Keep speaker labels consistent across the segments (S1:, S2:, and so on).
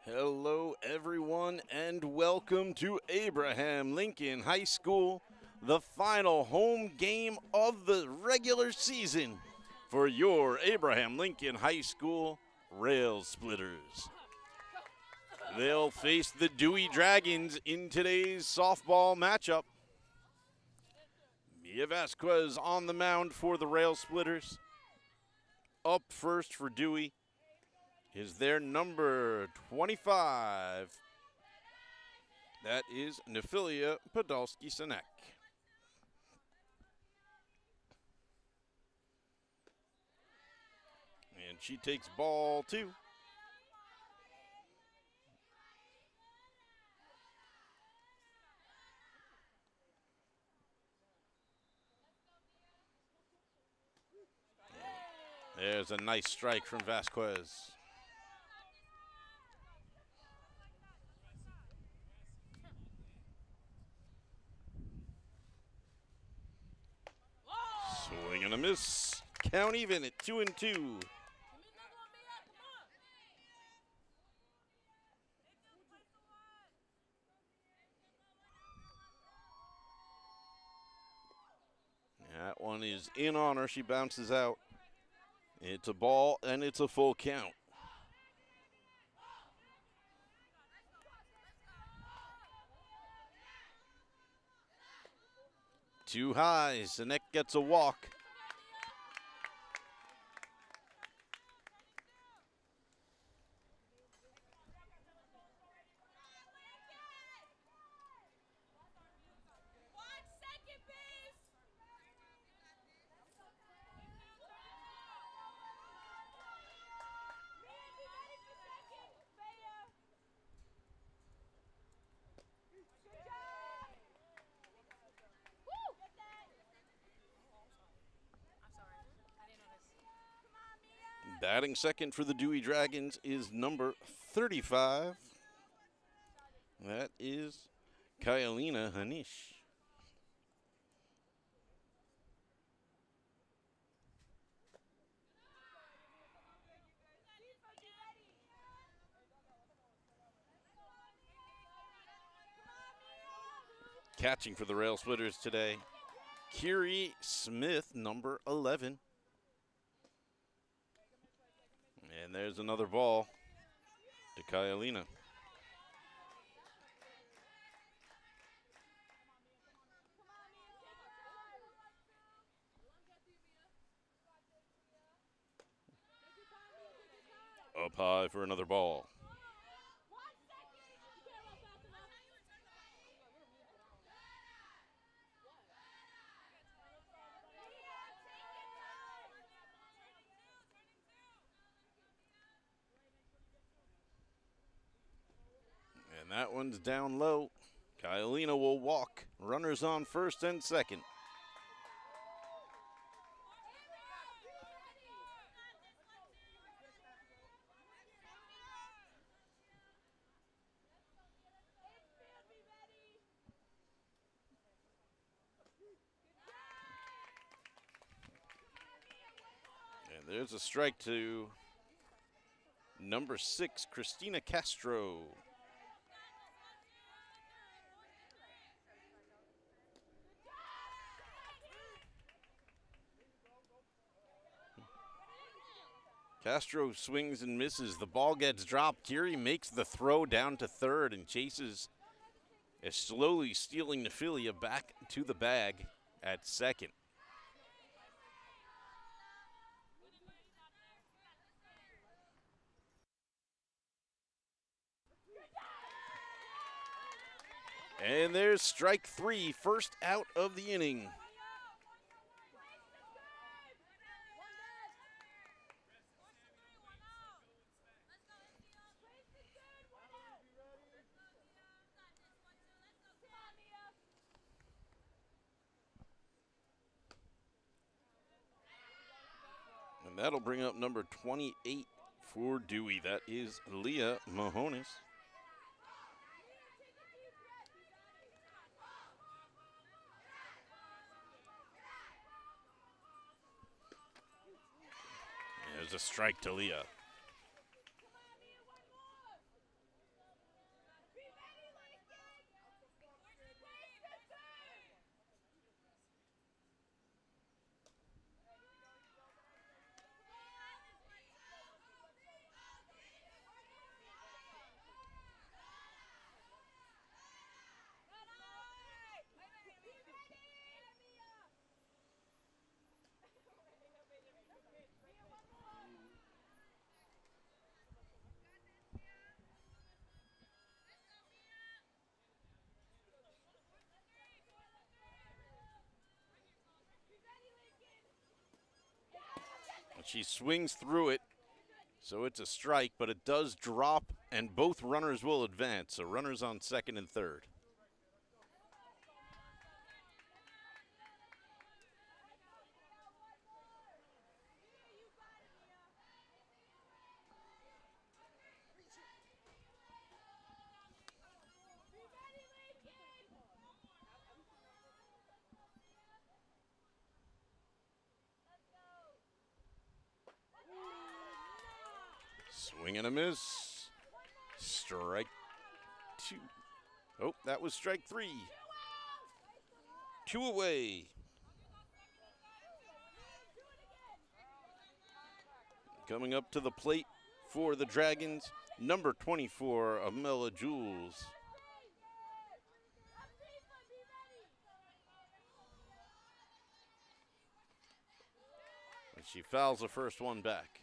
S1: Hello, everyone, and welcome to Abraham Lincoln High School, the final home game of the regular season for your Abraham Lincoln High School Railsplitters. They'll face the Dewey Dragons in today's softball matchup. Mia Vasquez on the mound for the Railsplitters. Up first for Dewey is their number 25. That is Nefilia Podolsky-Sinek. And she takes ball 2. There's a nice strike from Vasquez. Swing and a miss. Count even at 2-2. That one is in on her. She bounces out. It's a ball and it's a full count. Too high. Sinek gets a walk. Batting second for the Dewey Dragons is number 35. That is Kyalina Hanish. Catching for the Railsplitters today, Kiri Smith, number 11. And there's another ball to Kyalina. Up high for another ball. And that one's down low. Kyalina will walk. Runners on first and second. And there's a strike to number 6, Christina Castro. Castro swings and misses. The ball gets dropped. Kiri makes the throw down to third and chases, is slowly stealing Nefilia back to the bag at second. And there's strike 3, first out of the inning. And that'll bring up number 28 for Dewey. That is Leah Mahonis. There's a strike to Leah. She swings through it, so it's a strike, but it does drop, and both runners will advance. So runners on second and third. Swing and a miss. Strike two. Oh, that was strike three. 2 away. Coming up to the plate for the Dragons, number 24, Amela Jules. And she fouls the first one back.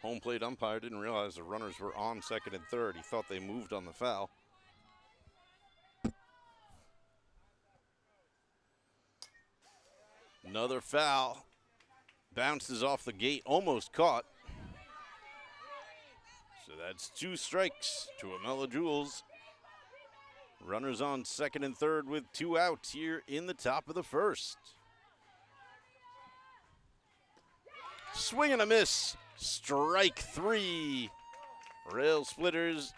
S1: Home plate umpire didn't realize the runners were on second and third. He thought they moved on the foul. Another foul. Bounces off the gate, almost caught. So that's 2 strikes to Amela Jules. Runners on second and third with 2 outs here in the top of the first. Swing and a miss. Strike 3. Railsplitters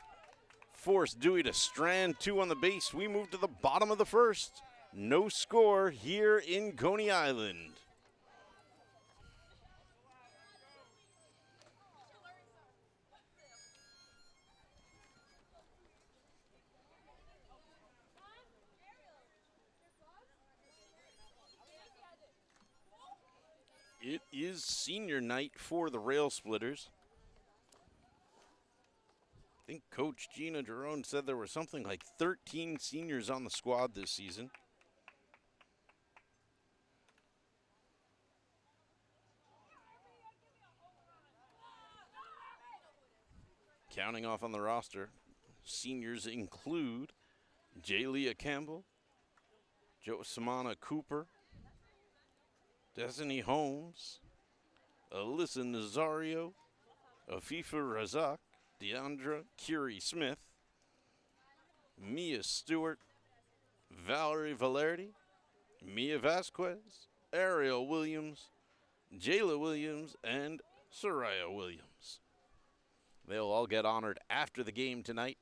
S1: force Dewey to strand 2 on the base. We move to the bottom of the first. No score here in Coney Island. It is senior night for the Railsplitters. I think Coach Gina Jerome said there were something like 13 seniors on the squad this season. Counting off on the roster, seniors include Jayleah Campbell, Josamana Cooper, Destiny Holmes, Alyssa Nazario, Afifa Razak, Deandra Curie Smith, Mia Stewart, Valerie Valerdi, Mia Vasquez, Ariel Williams, Jayla Williams, and Soraya Williams. They'll all get honored after the game tonight.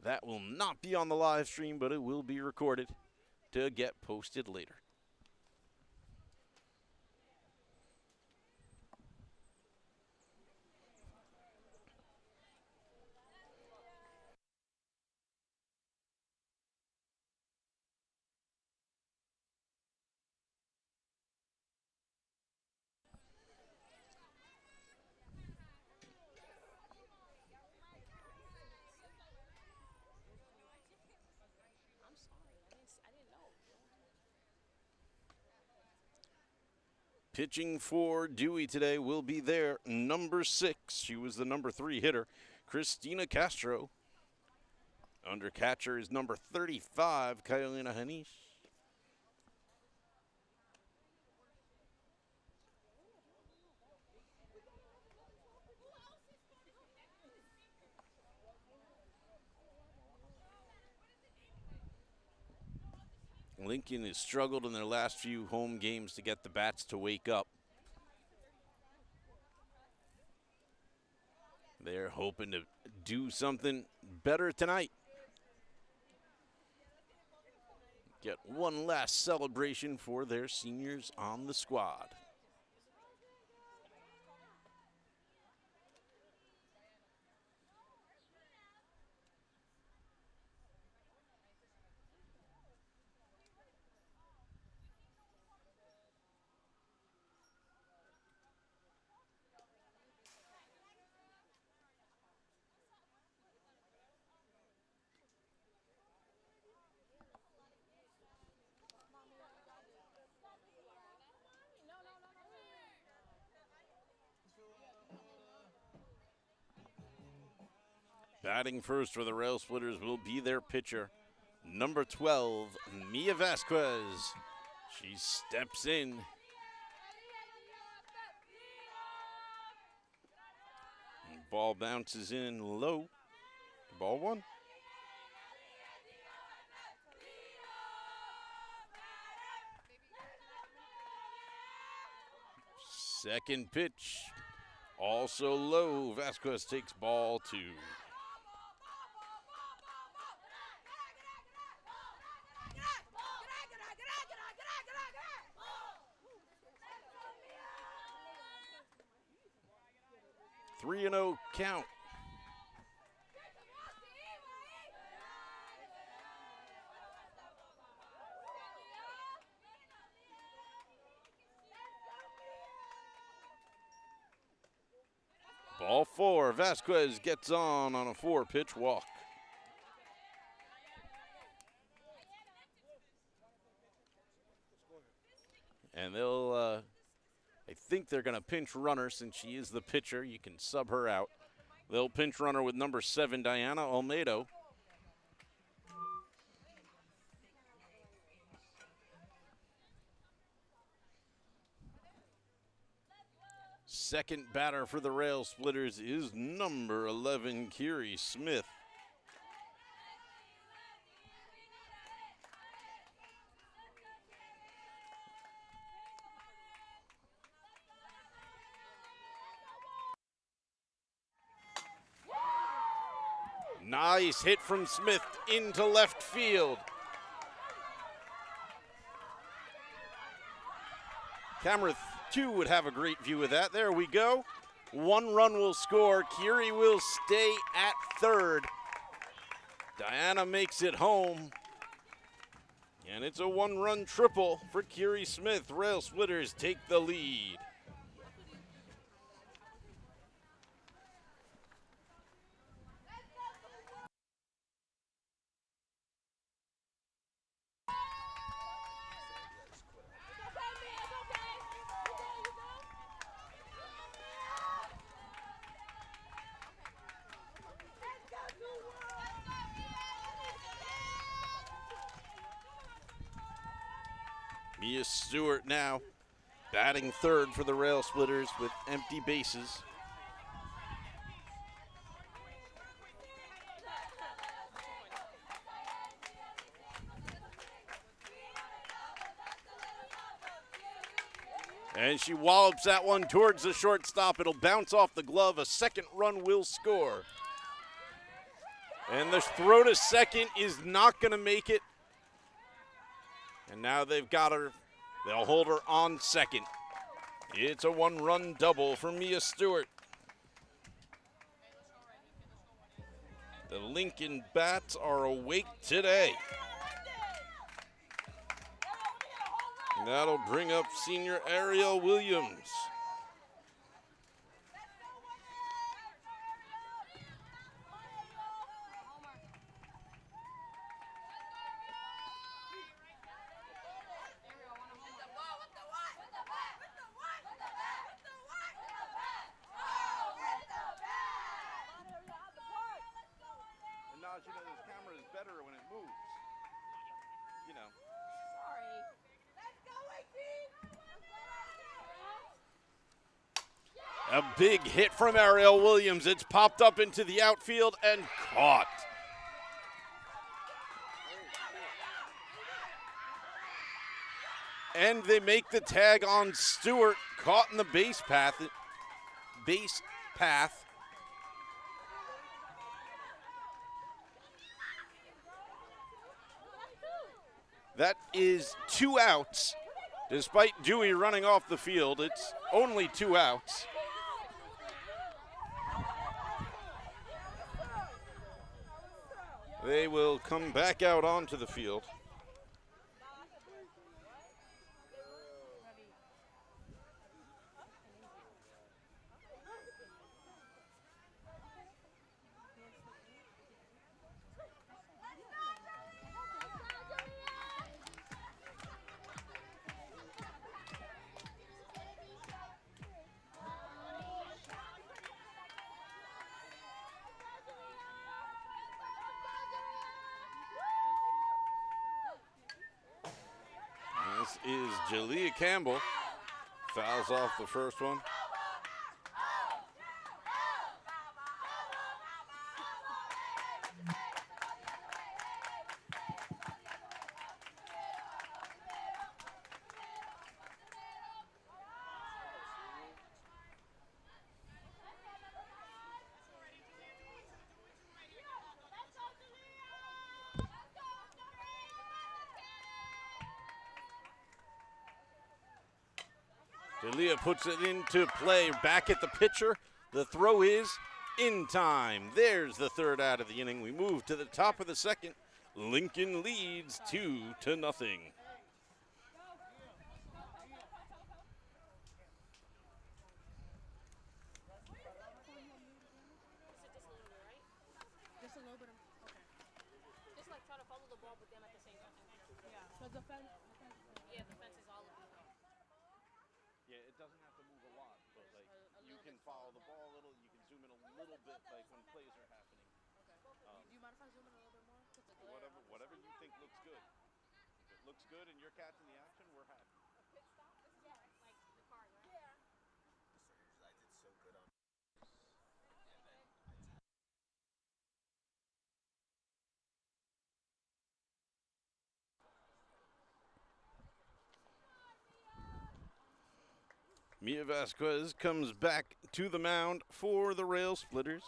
S1: That will not be on the live stream, but it will be recorded to get posted later. Pitching for Dewey today will be their number 6. She was the number 3 hitter, Christina Castro. Under catcher is number 35, Kyolina Hanish. Lincoln has struggled in their last few home games to get the bats to wake up. They're hoping to do something better tonight. Get one last celebration for their seniors on the squad. Batting first for the Railsplitters will be their pitcher, number 12, Mia Vasquez. She steps in. Ball bounces in low. Ball one. Second pitch, also low. Vasquez takes ball two. Three and 0 count. Ball four. Vasquez gets on a 4-pitch walk. And they'll, I think they're going to pinch runner since she is the pitcher. You can sub her out. They'll pinch runner with number 7, Diana Olmedo. Second batter for the Railsplitters is number 11, Kiri Smith. Nice hit from Smith into left field. Camera 2 would have a great view of that. There we go. 1 run will score. Kiri will stay at third. Diana makes it home. And it's a 1-run triple for Kiri Smith. Railsplitters take the lead. Mia Stewart now batting third for the Railsplitters with empty bases. And she wallops that one towards the shortstop. It'll bounce off the glove. A second run will score. And the throw to second is not going to make it. And now they've got her. They'll hold her on second. It's a 1-run double for Mia Stewart. The Lincoln Bats are awake today. And that'll bring up senior Ariel Williams. You know, this camera is better when it moves. You know. Sorry. A big hit from Ariel Williams. It's popped up into the outfield and caught. And they make the tag on Stewart, caught in the base path. That is 2 outs. Despite Dewey running off the field, it's only 2 outs. They will come back out onto the field. is Jalea Campbell. Fouls off the first one. Jalea puts it into play, back at the pitcher. The throw is in time. There's the third out of the inning. We move to the top of the second. Lincoln leads 2-0. Yeah, it doesn't have to move a lot, but like you can follow the ball a little. You can zoom in a little bit, like when plays are happening.
S2: Do you mind if I zoom in a little bit more?
S1: Whatever you think looks good. If it looks good and you're catching the action, we're happy.
S2: A pit stop? This is like the car, right? Yeah.
S3: I did so good on.
S1: Mia Vasquez comes back to the mound for the Railsplitters.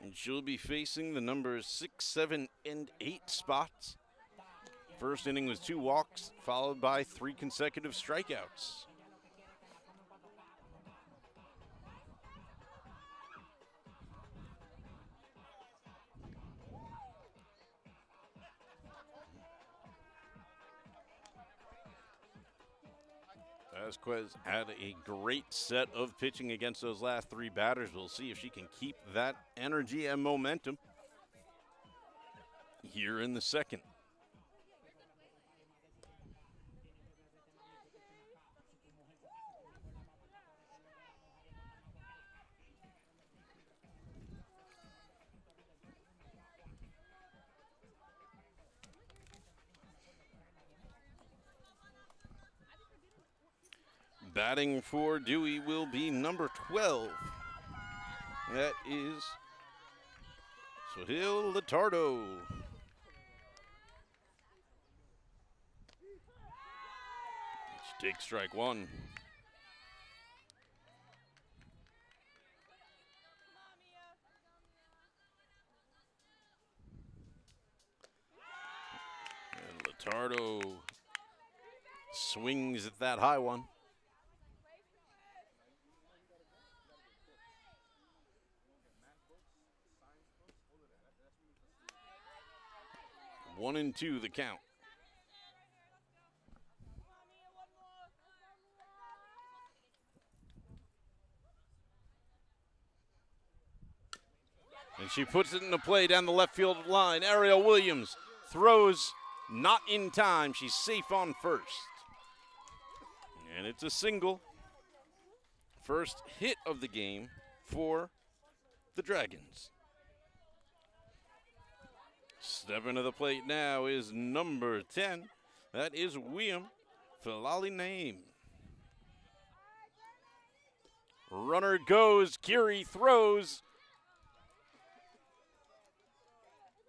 S1: And she'll be facing the numbers 6, 7, and 8 spots. First inning was 2 walks, followed by 3 consecutive strikeouts. Vasquez had a great set of pitching against those last 3 batters. We'll see if she can keep that energy and momentum here in the second. Batting for Dewey will be number 12. That is Sohail Latardo. She takes strike 1. And Latardo swings at that high one. One and 2 the count. And she puts it into play down the left field line. Ariel Williams throws not in time. She's safe on first. And it's a single. First hit of the game for the Dragons. Stepping to the plate now is number 10. That is William Filali Naim. Runner goes, Curie throws.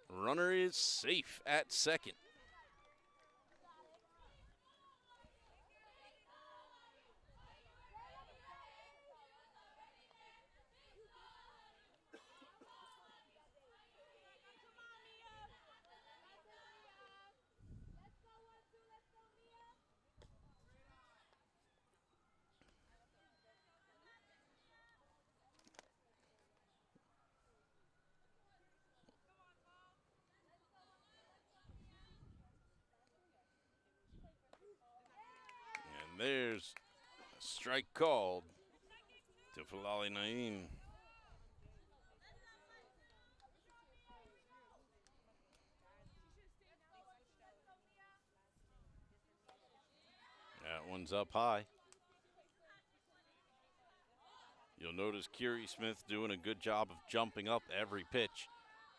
S1: Runner is safe at second. And there's a strike called to Filali Naim. That one's up high. You'll notice Curie Smith doing a good job of jumping up every pitch,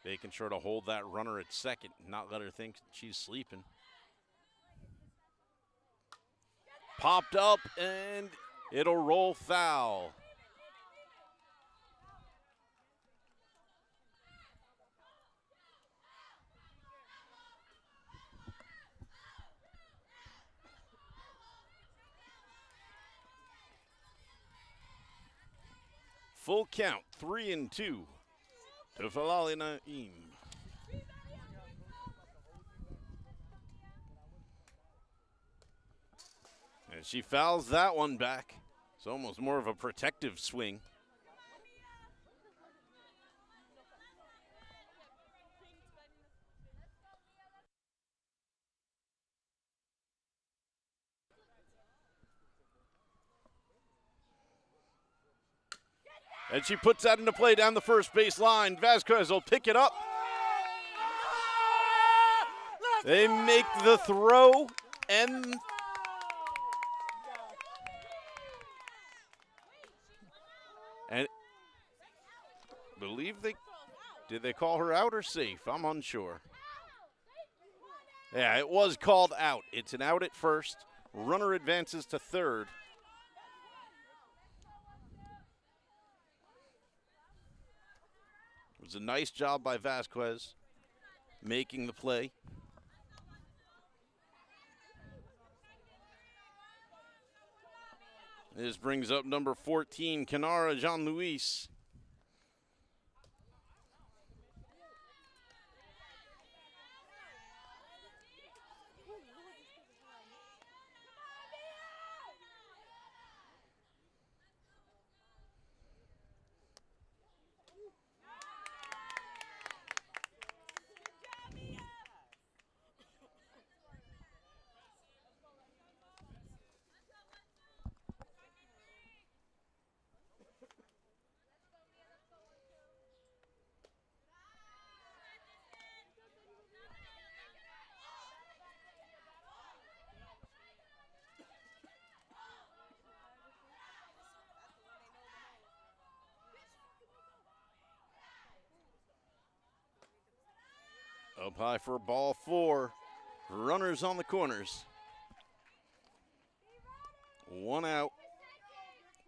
S1: making sure to hold that runner at second, not let her think she's sleeping. popped up, and it'll roll foul. Full count, 3-2 to Falali Naim. And she fouls that one back. It's almost more of a protective swing. And she puts that into play down the first base line. Vasquez will pick it up. They make the throw, and believe did they call her out or safe? I'm unsure. Yeah, it was called out. It's an out at first. Runner advances to third. It was a nice job by Vasquez making the play. This brings up number 14, Canara Jean-Louis. Up high for ball 4. Runners on the corners. 1 out,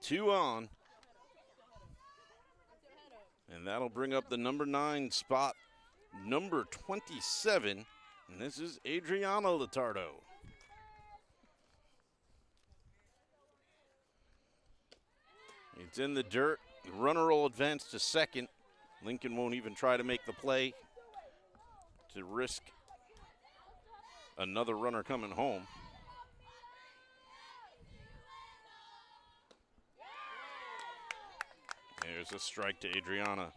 S1: 2 on. And that'll bring up the number 9 spot, number 27. And this is Adriana Latardo. It's in the dirt. The runner will advance to second. Lincoln won't even try to make the play to risk another runner coming home. There's a strike to Adriana.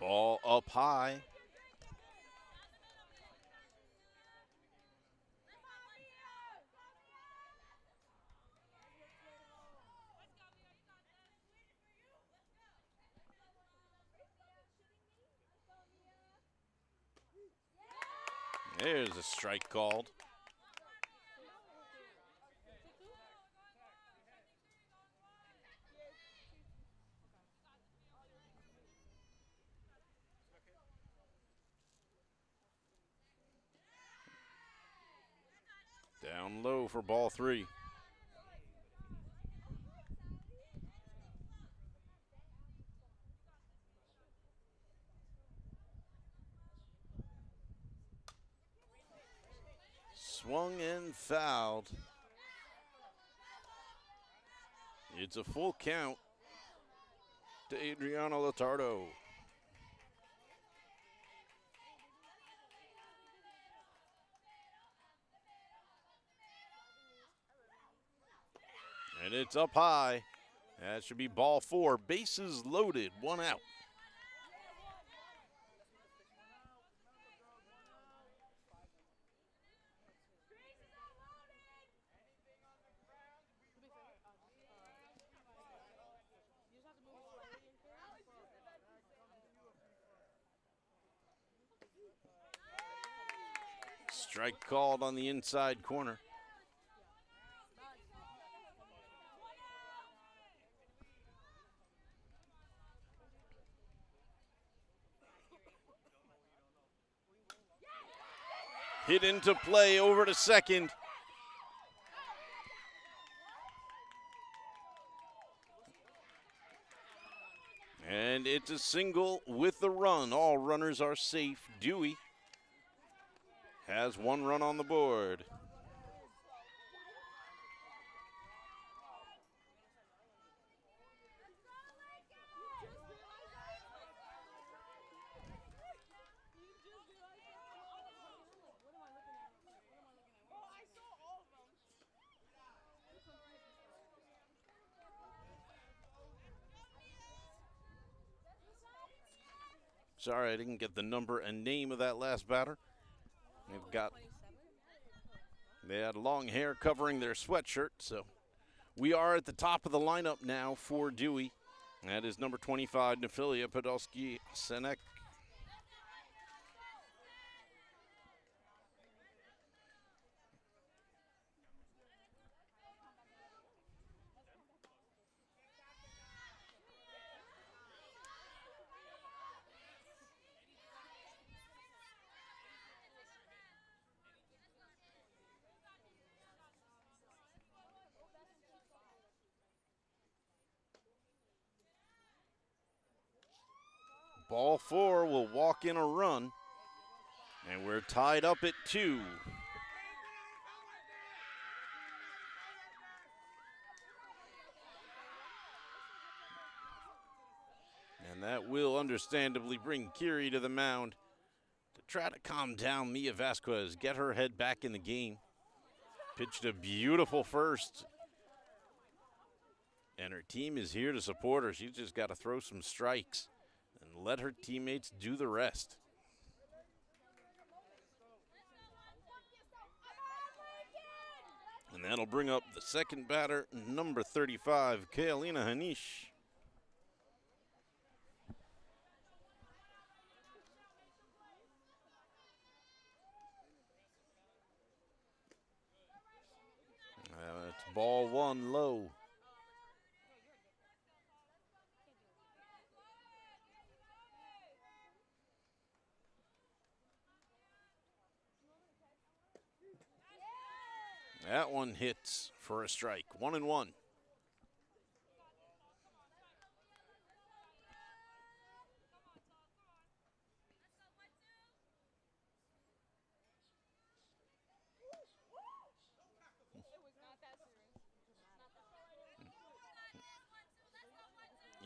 S1: Ball up high. There's a strike called. Down low for ball 3. Swung and fouled. It's a full count to Adriana Latardo. And it's up high. That should be ball 4. Bases loaded, 1 out. Strike called on the inside corner. Hit into play over to second. And it's a single with the run. All runners are safe. Dewey has one run on the board. Sorry, I didn't get the number and name of that last batter. They had long hair covering their sweatshirt, so we are at the top of the lineup now for Dewey. That is number 25, Nefilia Podolsky-Senek. Ball 4 will walk in a run, and we're tied up at 2. And that will understandably bring Kiri to the mound to try to calm down Mia Vasquez, get her head back in the game. Pitched a beautiful first, and her team is here to support her. She's just got to throw some strikes and let her teammates do the rest. And that'll bring up the second batter, number 35, Kaelina Hanish. It's ball 1 low. That one hits for a strike. 1-1.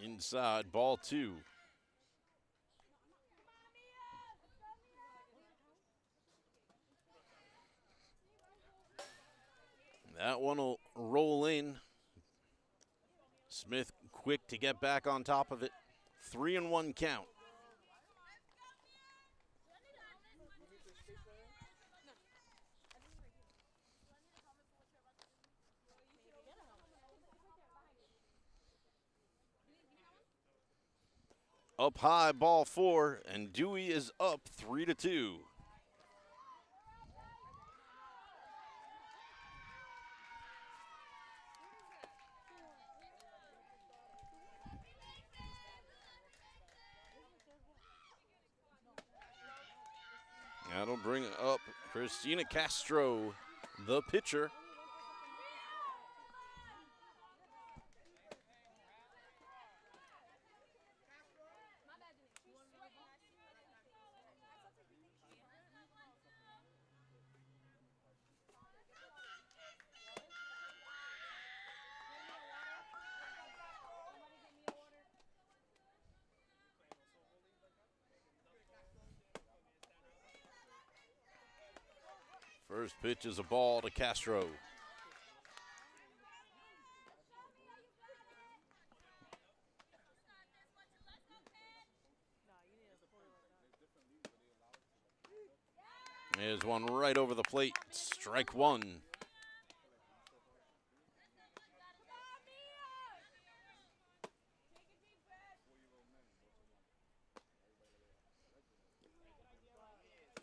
S1: Inside, ball 2. That one will roll in. Smith quick to get back on top of it. 3-1 count. Up high, ball 4, and Dewey is up 3-2. That'll bring up Christina Castro, the pitcher. First pitch is a ball to Castro. There's one right over the plate. Strike 1.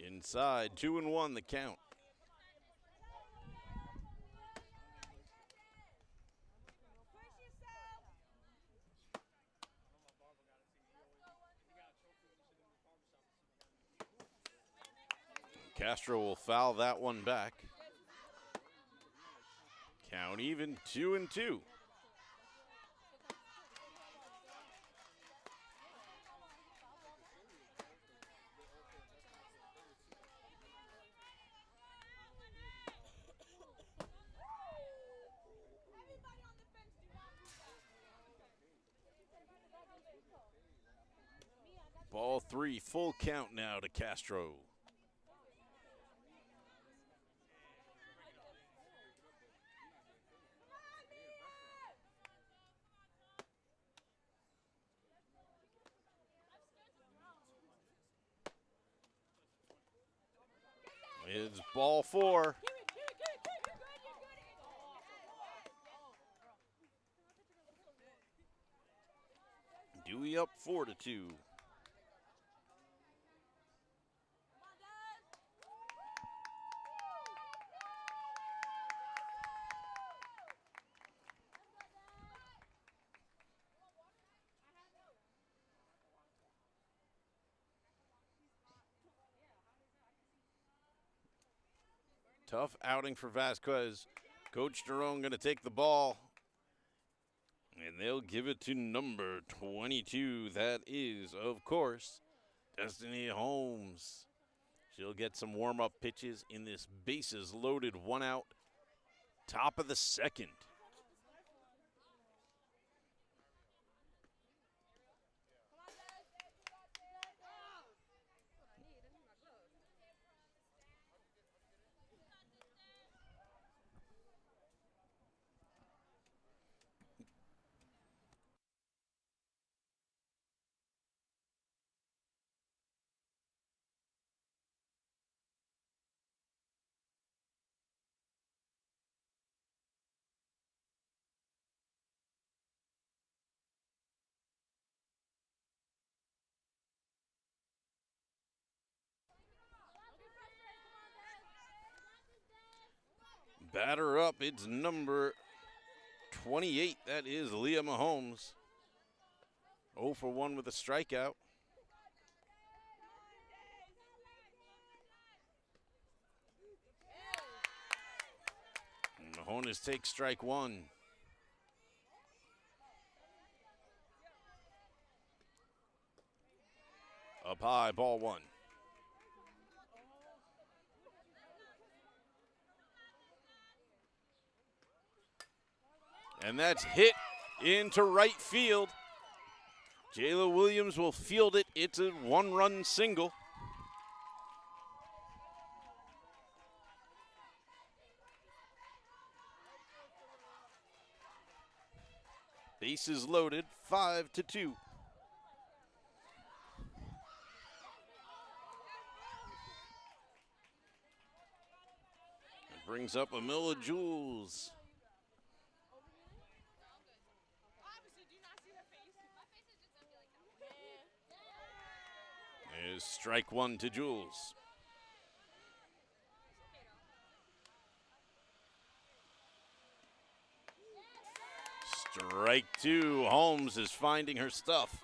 S1: Inside, 2-1 the count. Castro will foul that one back. Count even, 2-2. Ball 3, full count now to Castro. It's ball 4. Dewey up 4-2. Tough outing for Vasquez. Coach Jerome going to take the ball, and they'll give it to number 22. That is, of course, Destiny Holmes. She'll get some warm-up pitches in this bases-loaded one-out, top of the second. Batter up, it's number 28. That is Leah Mahomes. 0 for 1 with a strikeout. And Mahomes takes strike 1. Up high, ball 1. And that's hit into right field. Jayla Williams will field it. It's a one-run single. Bases loaded, 5-2. It brings up Amila Jules. Is strike 1 to Jules. Strike 2. Holmes is finding her stuff.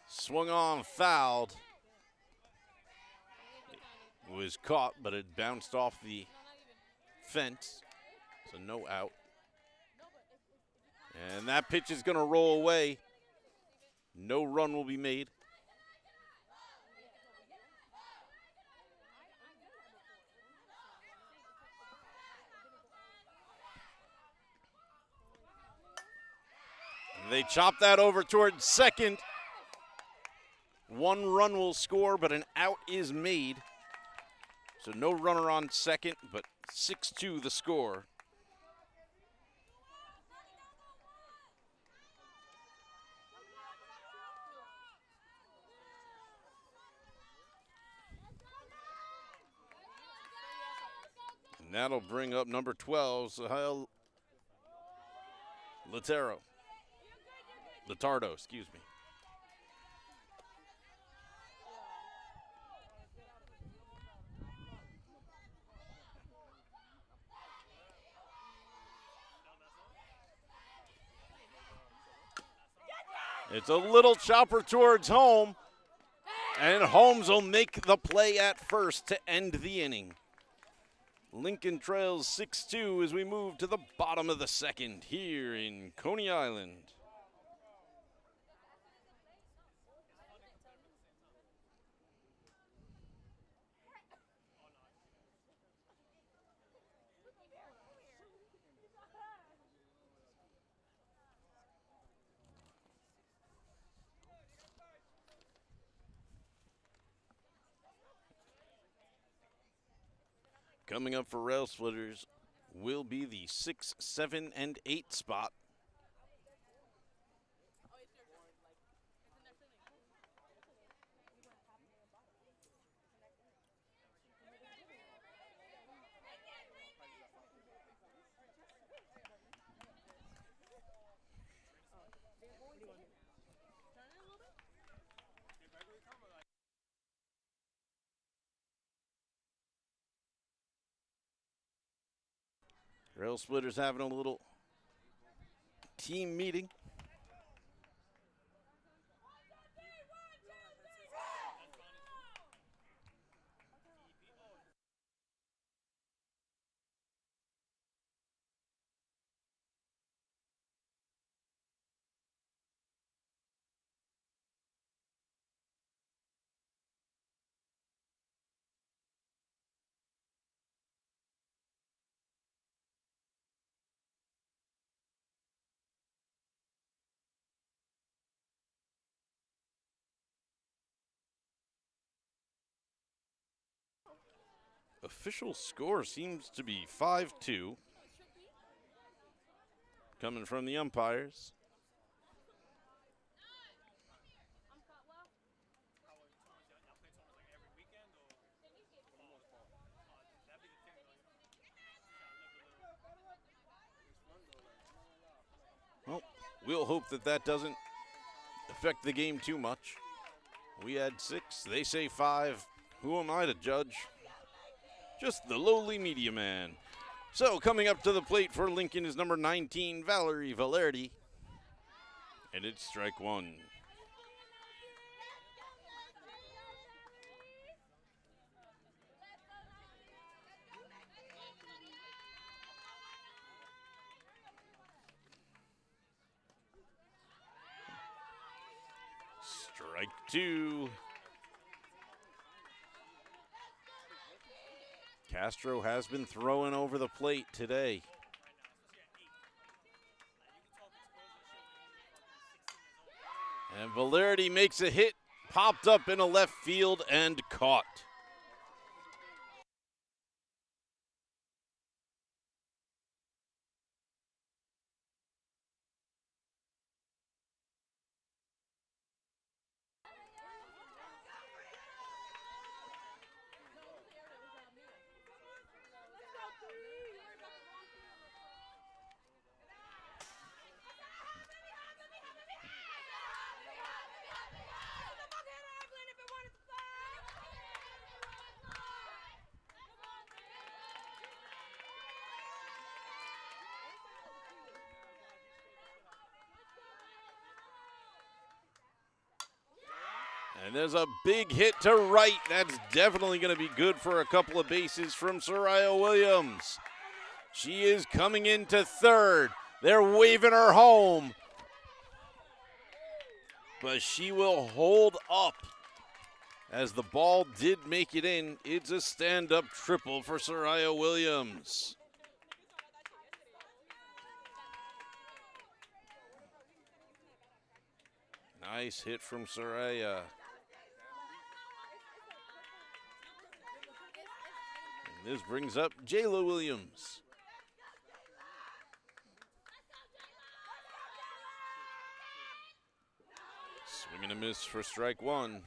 S1: Swung on, fouled. It was caught, but it bounced off the fence. So no out. And that pitch is going to roll away. No run will be made. And they chop that over towards second. 1 run will score, but an out is made. So no runner on second, but 6-2 the score. And that'll bring up number 12, Sahel Latardo, excuse me. It's a little chopper towards home, and Holmes will make the play at first to end the inning. Lincoln trails 6-2 as we move to the bottom of the second here in Coney Island. Coming up for Railsplitters will be the 6, 7, and 8 spot. Railsplitters having a little team meeting. Official score seems to be 5-2. Coming from the umpires. Well, we'll hope that that doesn't affect the game too much. We had 6, they say 5. Who am I to judge? Just the lowly media man. So coming up to the plate for Lincoln is number 19, Valerie Valerdi. And it's strike one. Strike two. Castro has been throwing over the plate today. And Valerdi makes a hit, popped up in a left field and caught. And there's a big hit to right. That's definitely going to be good for a couple of bases from Soraya Williams. She is coming into third. They're waving her home. But she will hold up as the ball did make it in. It's a stand-up triple for Soraya Williams. Nice hit from Soraya. And this brings up Jayla Williams. Swing and a miss for strike one.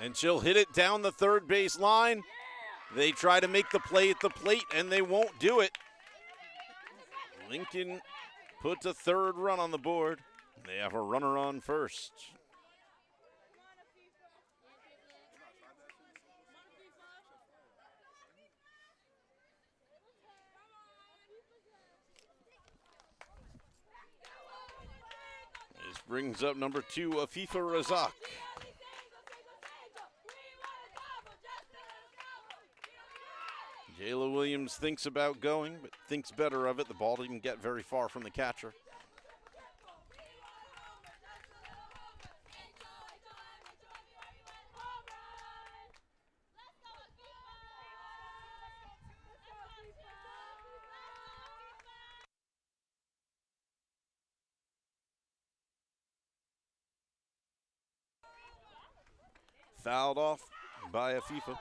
S1: And she'll hit it down the third base line. They try to make the play at the plate, and they won't do it. Lincoln puts a third run on the board. They have a runner on first. brings up number 2, Afifa Razak. Jayla Williams thinks about going, but thinks better of it. The ball didn't get very far from the catcher. Fouled off by Afifa.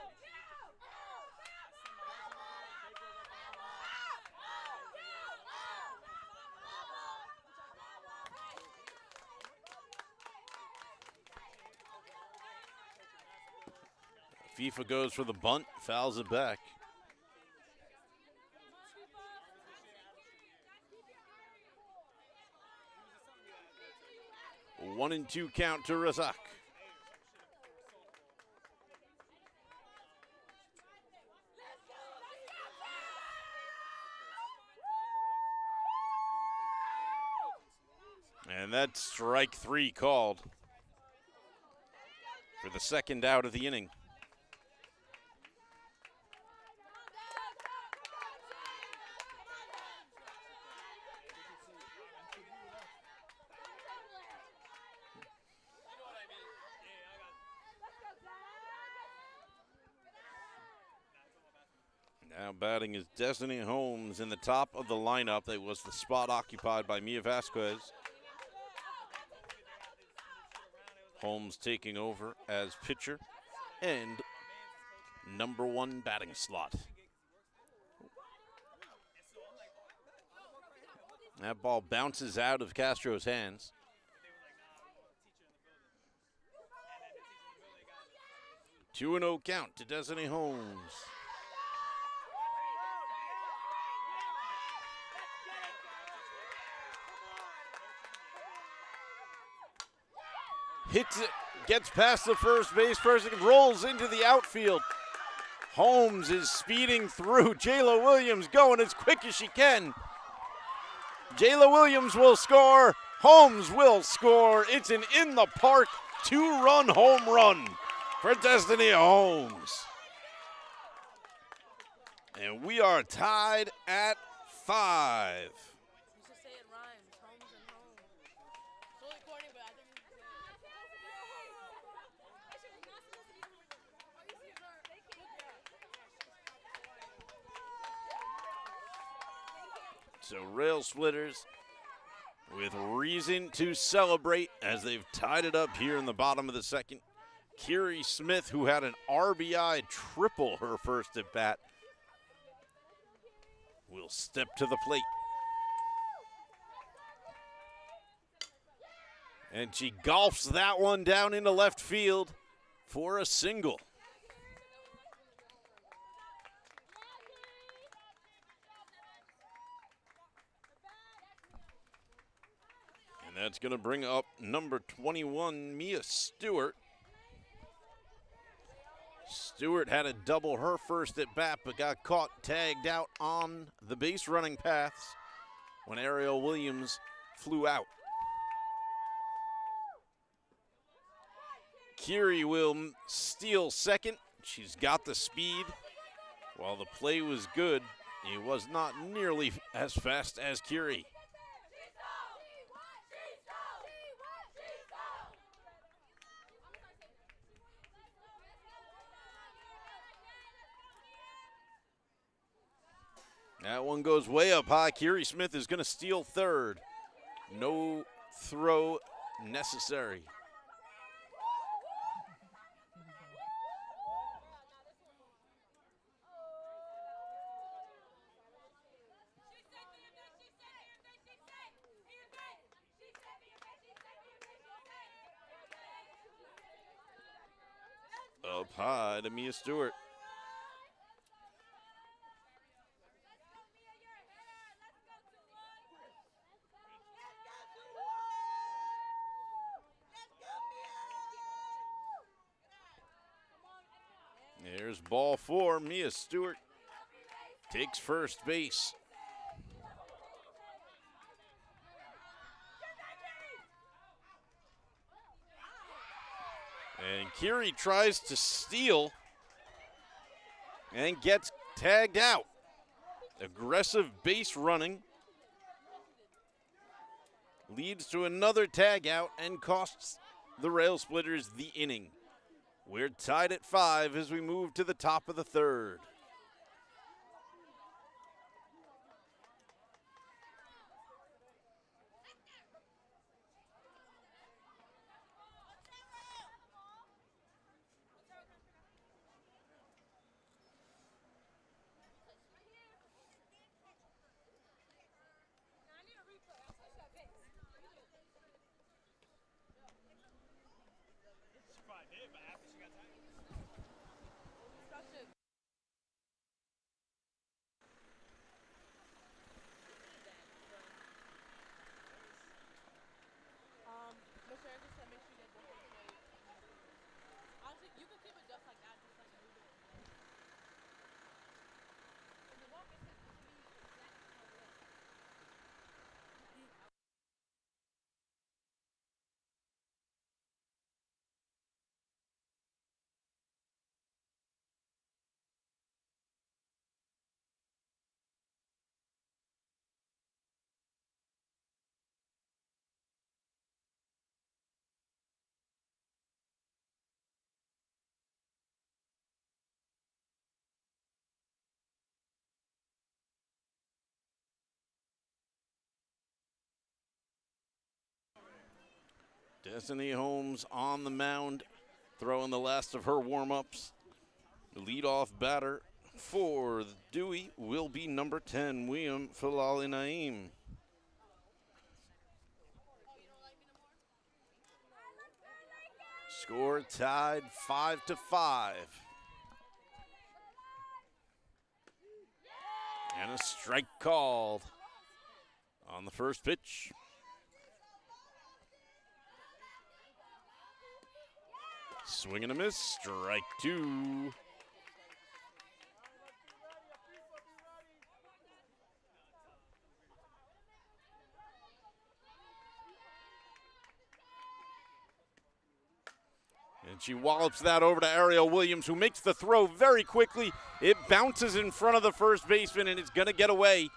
S1: FIFA goes for the bunt, fouls it back. 1-2 count to Razak. And that's strike 3 called for the second out of the inning. Now batting is Destiny Holmes in the top of the lineup. That was the spot occupied by Mia Vasquez. Holmes taking over as pitcher and number 1 batting slot. That ball bounces out of Castro's hands. Two and 0 count to Destiny Holmes. Hits it, gets past the first base person, rolls into the outfield. Holmes is speeding through. Jayla Williams going as quick as she can. Jayla Williams will score. Holmes will score. It's an in-the-park 2-run home run for Destiny Holmes. And we are tied at 5.
S2: You should say it rhymes, Holmes and Holmes. It's really corny, but I think
S1: So Railsplitters with reason to celebrate as they've tied it up here in the bottom of the second. Kiri Smith, who had an RBI triple her first at bat, will step to the plate. And she golfs that one down into left field for a single. And that's going to bring up number 21, Mia Stewart. Stewart had a double her first at bat, but got caught tagged out on the base running paths when Ariel Williams flew out. Kiri will steal second. She's got the speed. While the play was good, he was not nearly as fast as Kiri. That one goes way up high. Kiri Smith is going to steal third. No throw necessary. Up high to Mia Stewart. There's ball 4. Mia Stewart takes first base. And Kiri tries to steal and gets tagged out. Aggressive base running leads to another tag out and costs the Railsplitters the inning. We're tied at 5 as we move to the top of the third.
S2: Mr. Anderson, make sure you get the whole plate. Honestly, you can keep it just like that, just like you do it. And the walk is to be exactly how it is.
S1: Destiny Holmes on the mound, throwing the last of her warm-ups. The leadoff batter for Dewey will be number 10, William Falali Naim. Score tied 5-5. And a strike called on the first pitch. Swing and a miss, strike 2. And she wallops that over to Ariel Williams, who makes the throw very quickly. It bounces in front of the first baseman, and it's going to get away.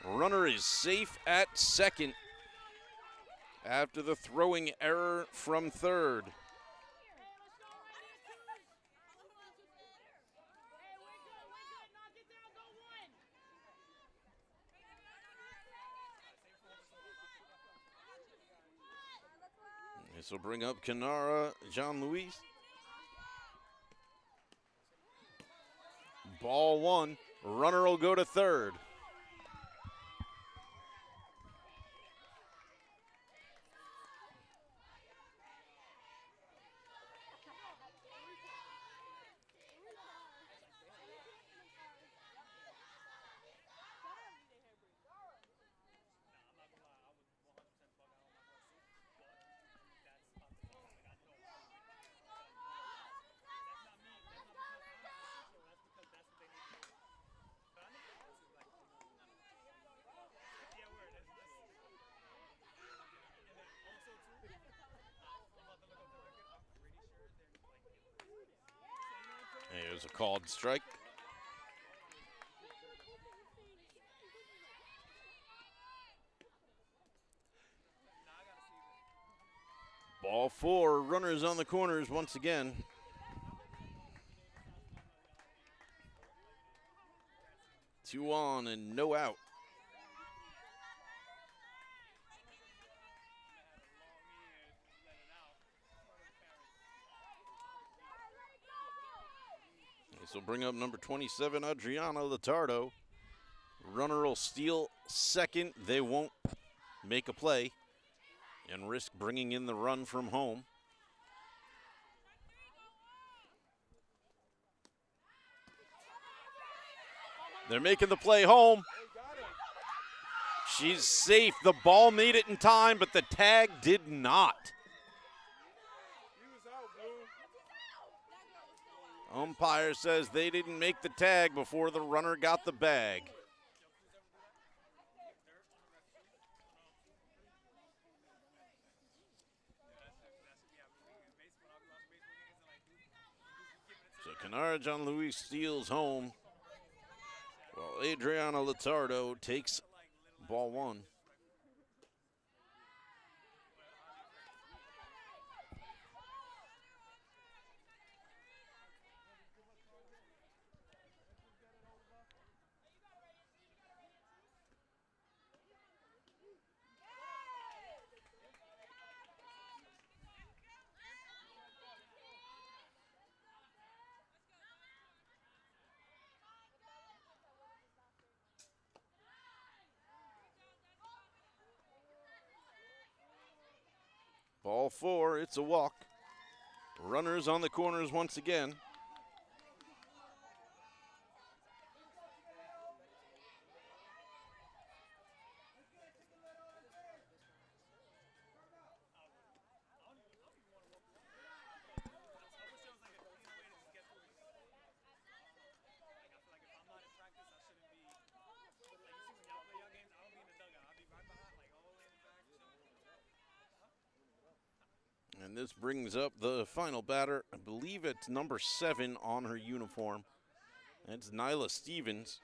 S1: Runner is safe at second after the throwing error from third. This will bring up Canara Jean-Louis. Ball 1. Runner will go to third. Here's a called strike. Ball 4, runners on the corners once again. Two on and no out. This will bring up number 27, Adriana Latardo. Runner will steal second. They won't make a play and risk bringing in the run from home. They're making the play home. She's safe. The ball made it in time, but the tag did not. Umpire says they didn't make the tag before the runner got the bag. Kennard John Louis steals home, while Adriana Latardo takes ball one. Ball four, it's a walk. Runners on the corners once again. And this brings up the final batter. I believe it's number 7 on her uniform. It's Nyla Stevens.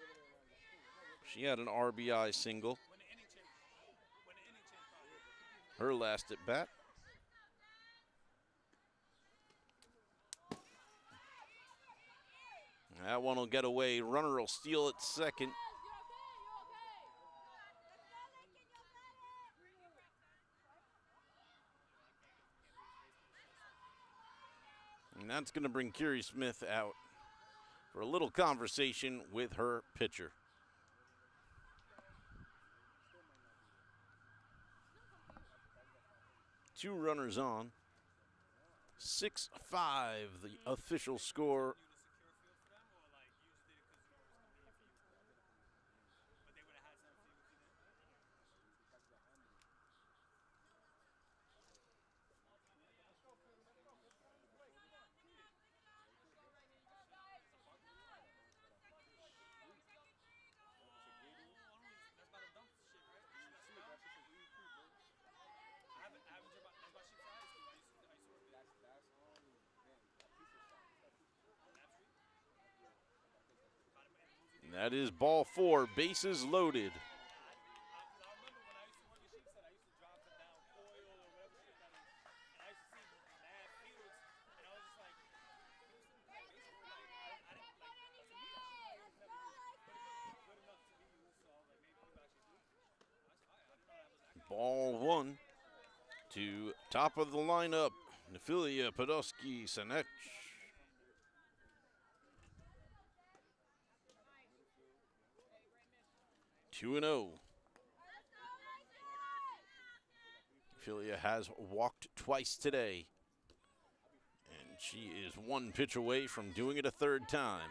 S1: She had an RBI single. Her last at bat. That one will get away. Runner will steal at second. And that's going to bring Kiri Smith out for a little conversation with her pitcher. Two runners on. 6-5, the official score. That is ball 4, bases loaded. Ball 1 to top of the lineup, Nefilia Podolsky-Sanech. 2-0. Nefilia has walked twice today, and she is one pitch away from doing it a third time.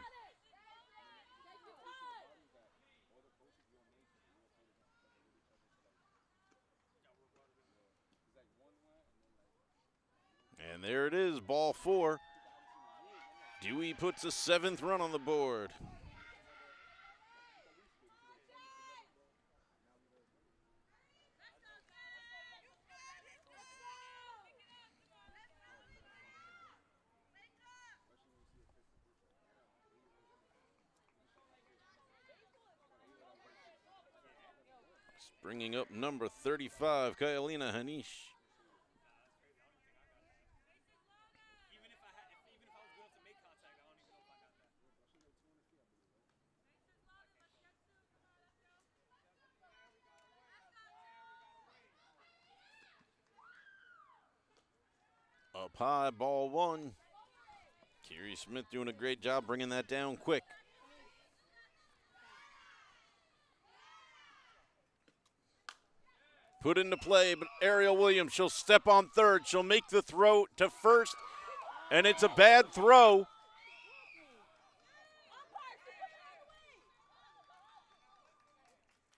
S1: And there it is, ball 4. Dewey puts a 7th run on the board. Bringing up number 35, Kailina Hanish. Up high, ball 1. Kiri Smith doing a great job bringing that down quick. Put into play, but Ariel Williams, she'll step on third. She'll make the throw to first, and it's a bad throw.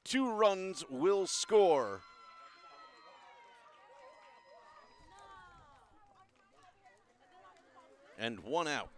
S1: Two runs will score. And one out.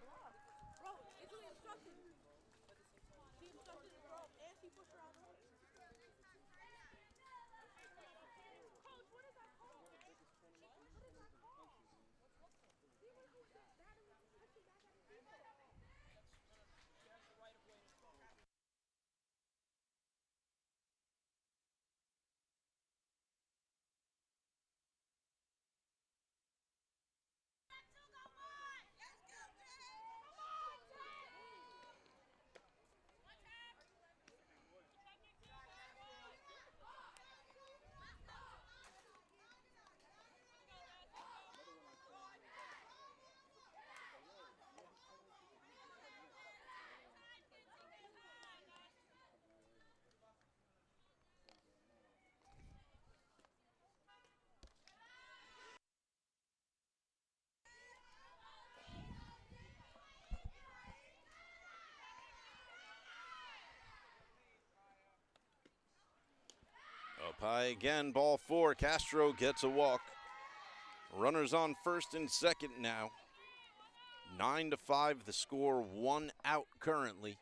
S1: high again, ball 4. Castro gets a walk. Runners on first and second now. 9-5 the score, 1 out currently.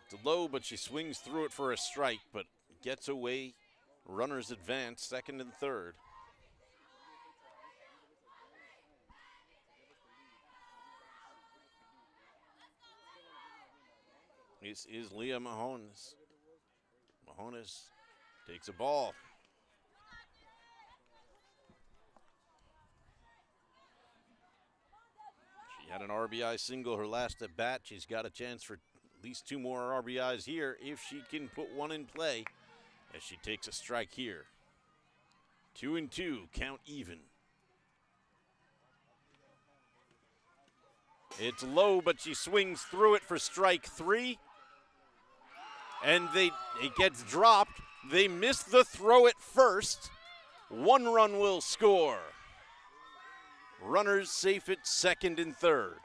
S1: It's low, but she swings through it for a strike, but gets away. Runners advance, second and third. This is Leah Mahones. Mahones takes a ball. She had an RBI single her last at bat. She's got a chance for at least 2 more RBIs here if she can put one in play as she takes a strike here. 2-2, count even. It's low, but she swings through it for strike 3. And it gets dropped. They miss the throw at first. 1 run will score. Runners safe at second and third.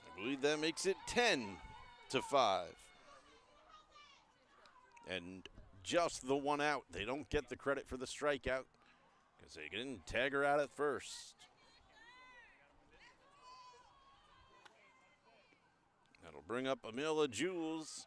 S1: I believe that makes it 10-5. And just the 1 out. They don't get the credit for the strikeout because they didn't tag her out at first. That'll bring up Amila Jules.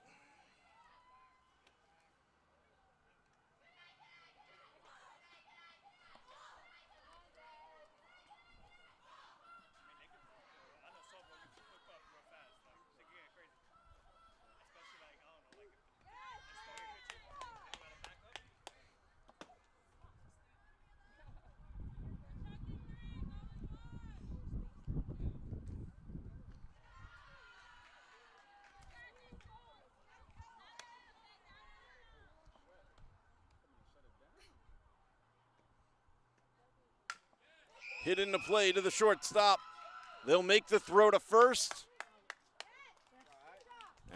S1: Hit into play to the shortstop. They'll make the throw to first.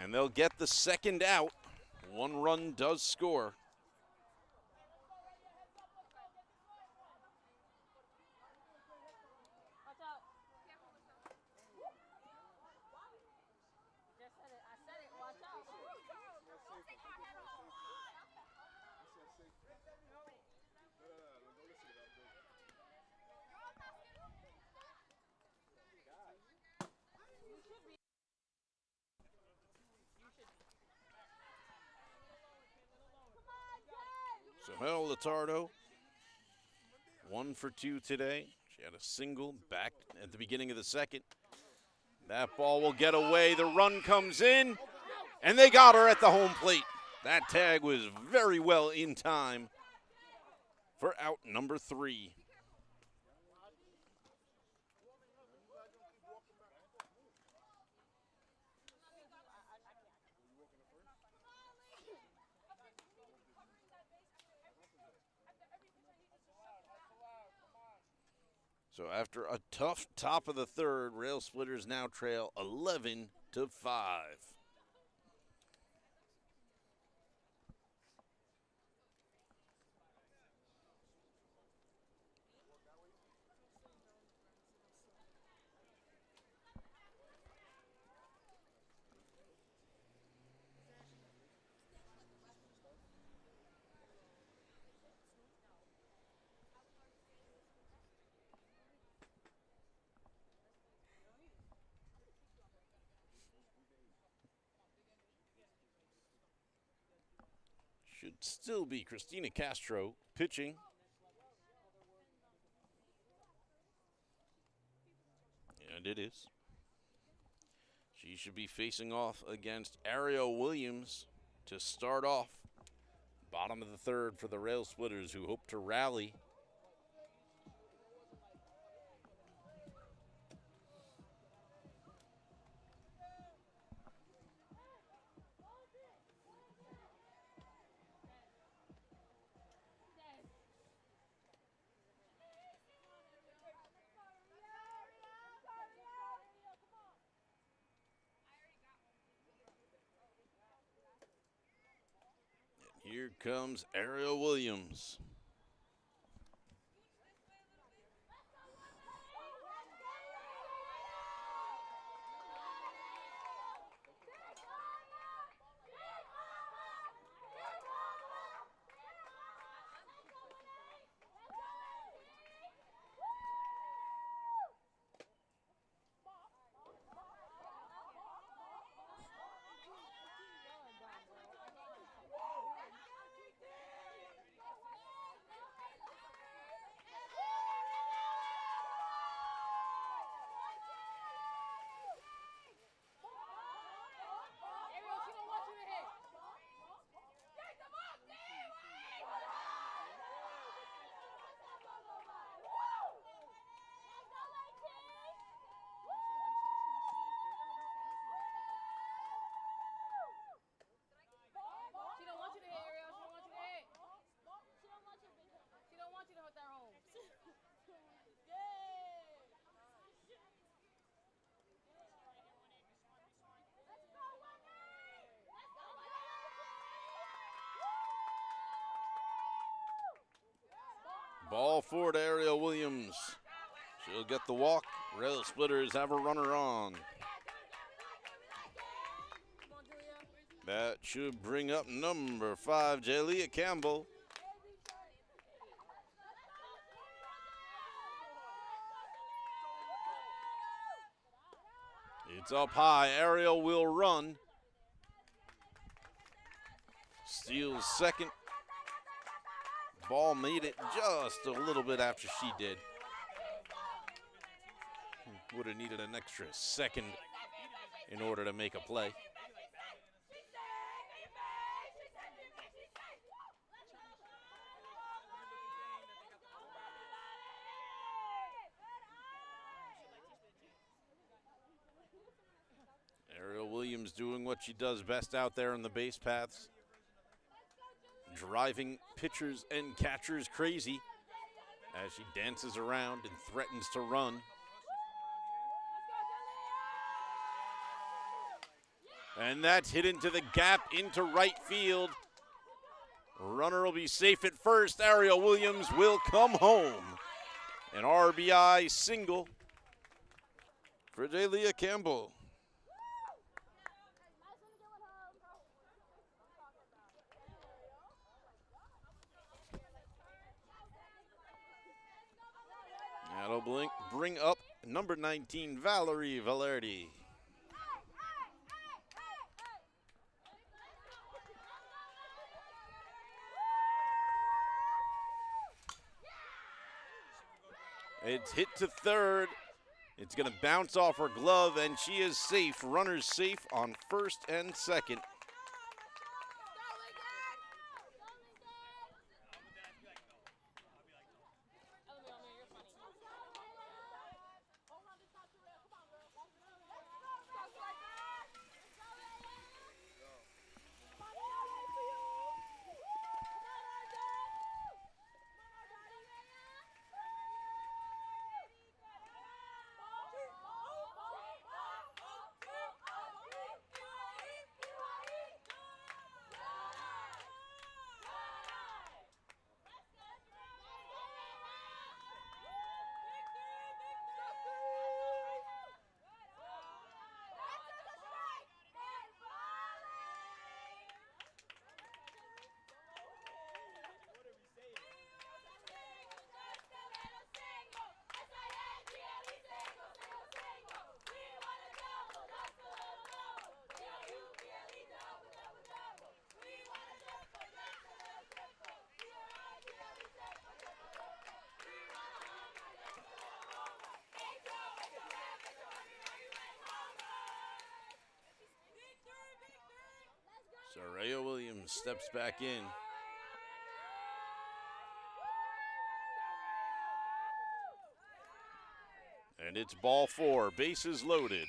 S1: And they'll get the second out. 1 run does score. So Mel Latardo, 1 for 2 today. She had a single back at the beginning of the second. That ball will get away. The run comes in, and they got her at the home plate. That tag was very well in time for out number 3. So after a tough top of the third, Railsplitters now trail 11-5. Should still be Christina Castro pitching. And it is. She should be facing off against Ariel Williams to start off. Bottom of the third for the Railsplitters, who hope to rally. Here comes Ariel Williams. Ball forward, Ariel Williams. She'll get the walk. Railsplitters have a runner on. That should bring up number 5, Jalea Campbell. It's up high. Ariel will run. Steals second. Ball made it just a little bit after she did. Would have needed an extra second in order to make a play. Ariel Williams doing what she does best out there on the base paths. Driving pitchers and catchers crazy as she dances around and threatens to run. And that's hit into the gap into right field. Runner will be safe at first. Ariel Williams will come home. An RBI single for Jalea Campbell. That'll bring up number 19, Valerie Valerdi. It's hit to third. It's going to bounce off her glove, and she is safe. Runners safe on first and second. Ariel Williams steps back in. And it's ball 4, bases loaded.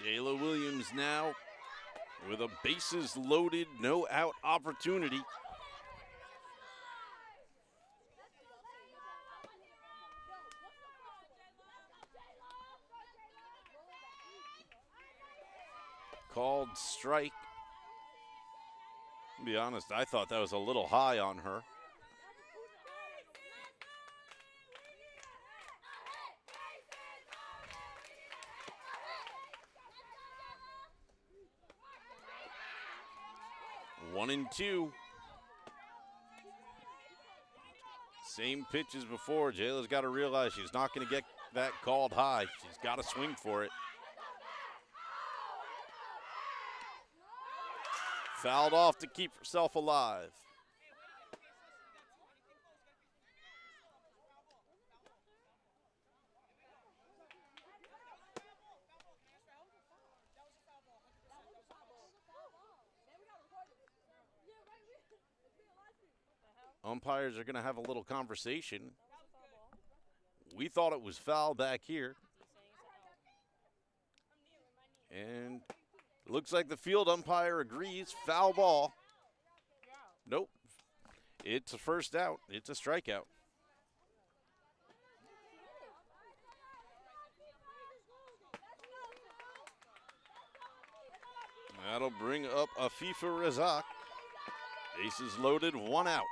S1: Jayla Williams now with a bases loaded, no out opportunity. Called strike. To be honest, I thought that was a little high on her. One and two. Same pitch as before. Jayla's got to realize she's not going to get that called high. She's got to swing for it. Fouled off to keep herself alive. Umpires are going to have a little conversation. We thought it was foul back here. And looks like the field umpire agrees. Foul ball. Nope. It's a first out. It's a strikeout. That'll bring up Afifa Razak. Bases loaded, one out.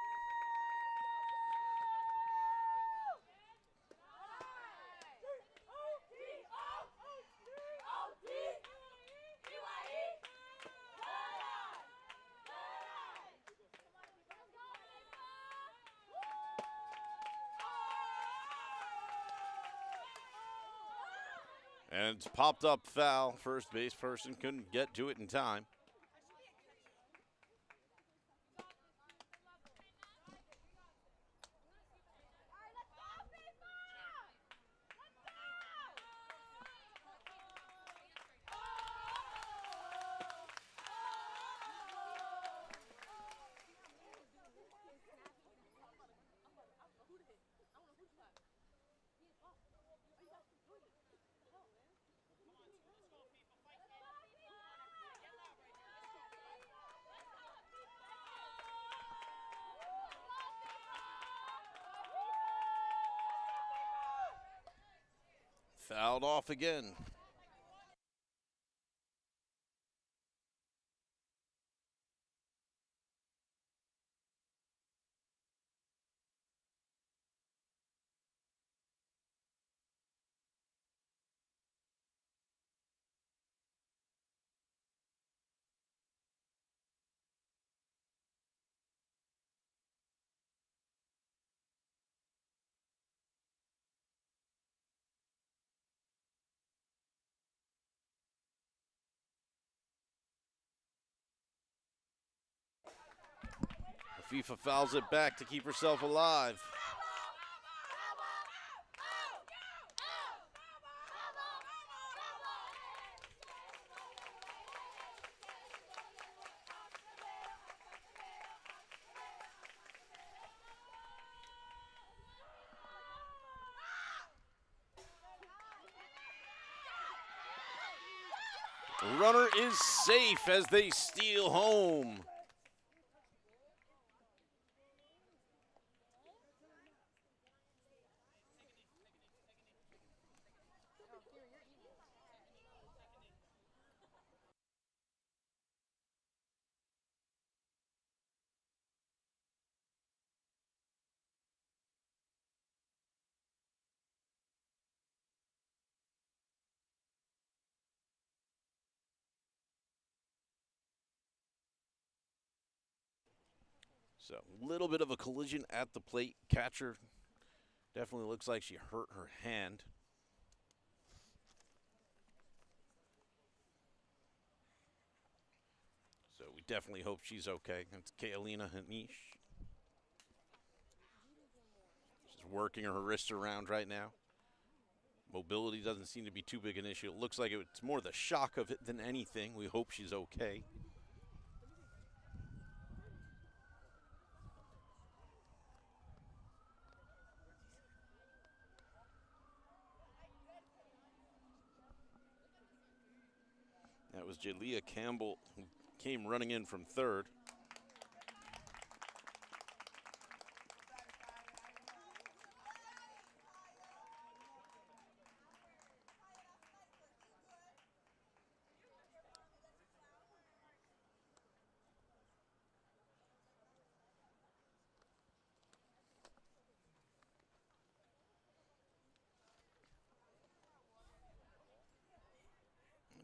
S1: And it's popped up foul. First base person couldn't get to it in time. Fouled off again. FIFA fouls it back to keep herself alive. Runner is safe as they steal home. So a little bit of a collision at the plate. Catcher definitely looks like she hurt her hand. So we definitely hope she's okay. That's Kaylina Hanish. She's working her wrist around right now. Mobility doesn't seem to be too big an issue. It looks like it's more the shock of it than anything. We hope she's okay. was Jalea Campbell, who came running in from third.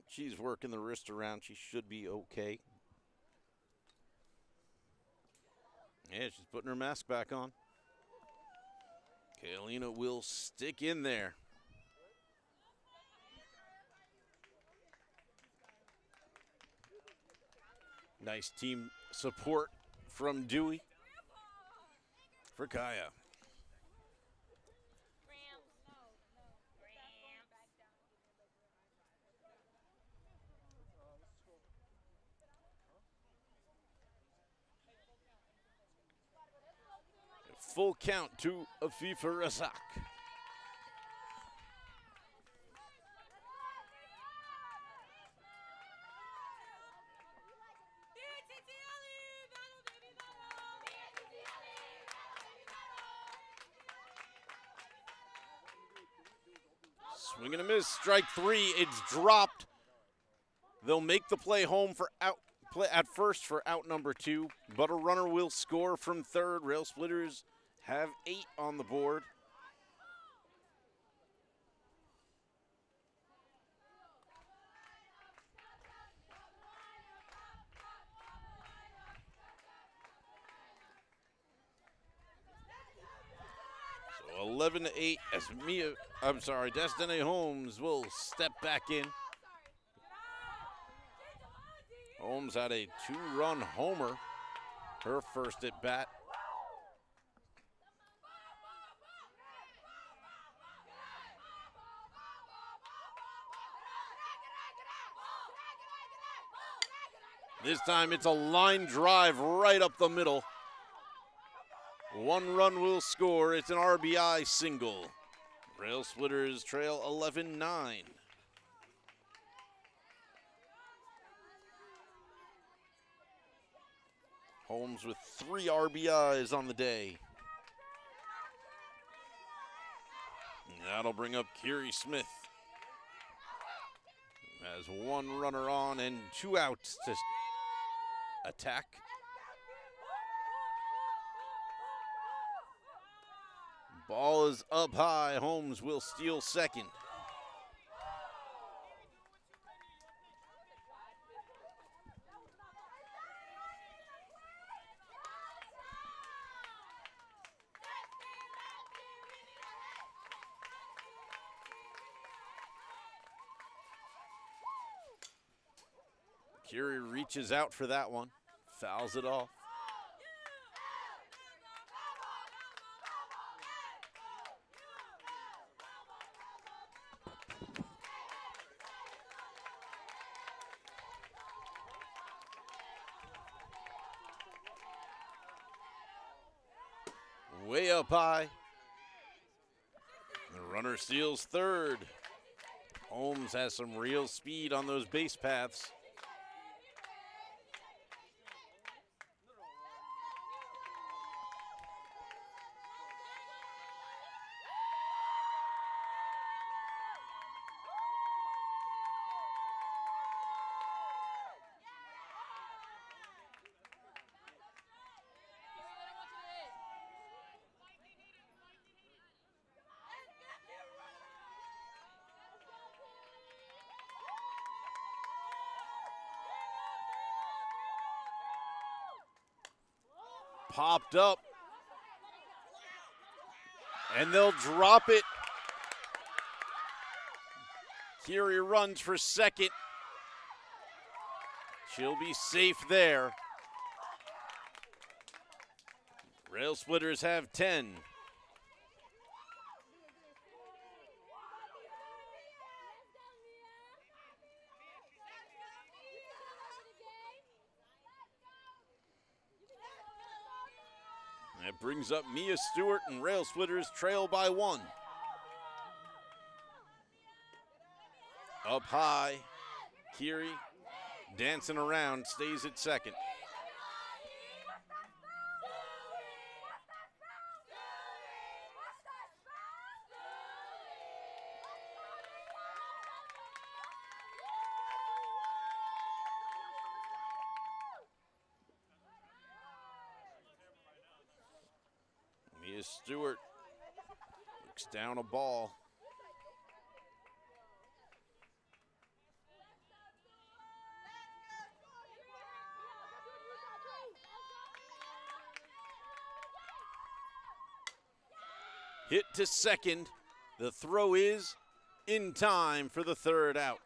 S1: She's working the wrist around. She should be okay. Yeah, she's putting her mask back on. Kaylina will stick in there. Nice team support from Dewey for Kaya. Full count to Afifa Razak. Swing and a miss, strike three, it's dropped. They'll make the play home for at first for out number two, but a runner will score from third. Railsplitters have 8 on the board. So 11-8 as Destiny Holmes will step back in. Holmes had a 2-run homer, her first at bat. This time it's a line drive right up the middle. 1 run will score. It's an RBI single. Railsplitters trail 11-9. Holmes with 3 RBIs on the day. And that'll bring up Kiri Smith. Has 1 runner on and 2 outs to attack. Ball is up high. Holmes will steal second. Kiri reaches out for that one, fouls it off. Way up high. The runner steals third. Holmes has some real speed on those base paths. Popped up, and they'll drop it. Kiri runs for second. She'll be safe there. Railsplitters have 10. That brings up Mia Stewart, and Railsplitters trail by 1. Up high, Kiri dancing around, stays at second. Mia Stewart looks down a ball. Hit to second. The throw is in time for the third out.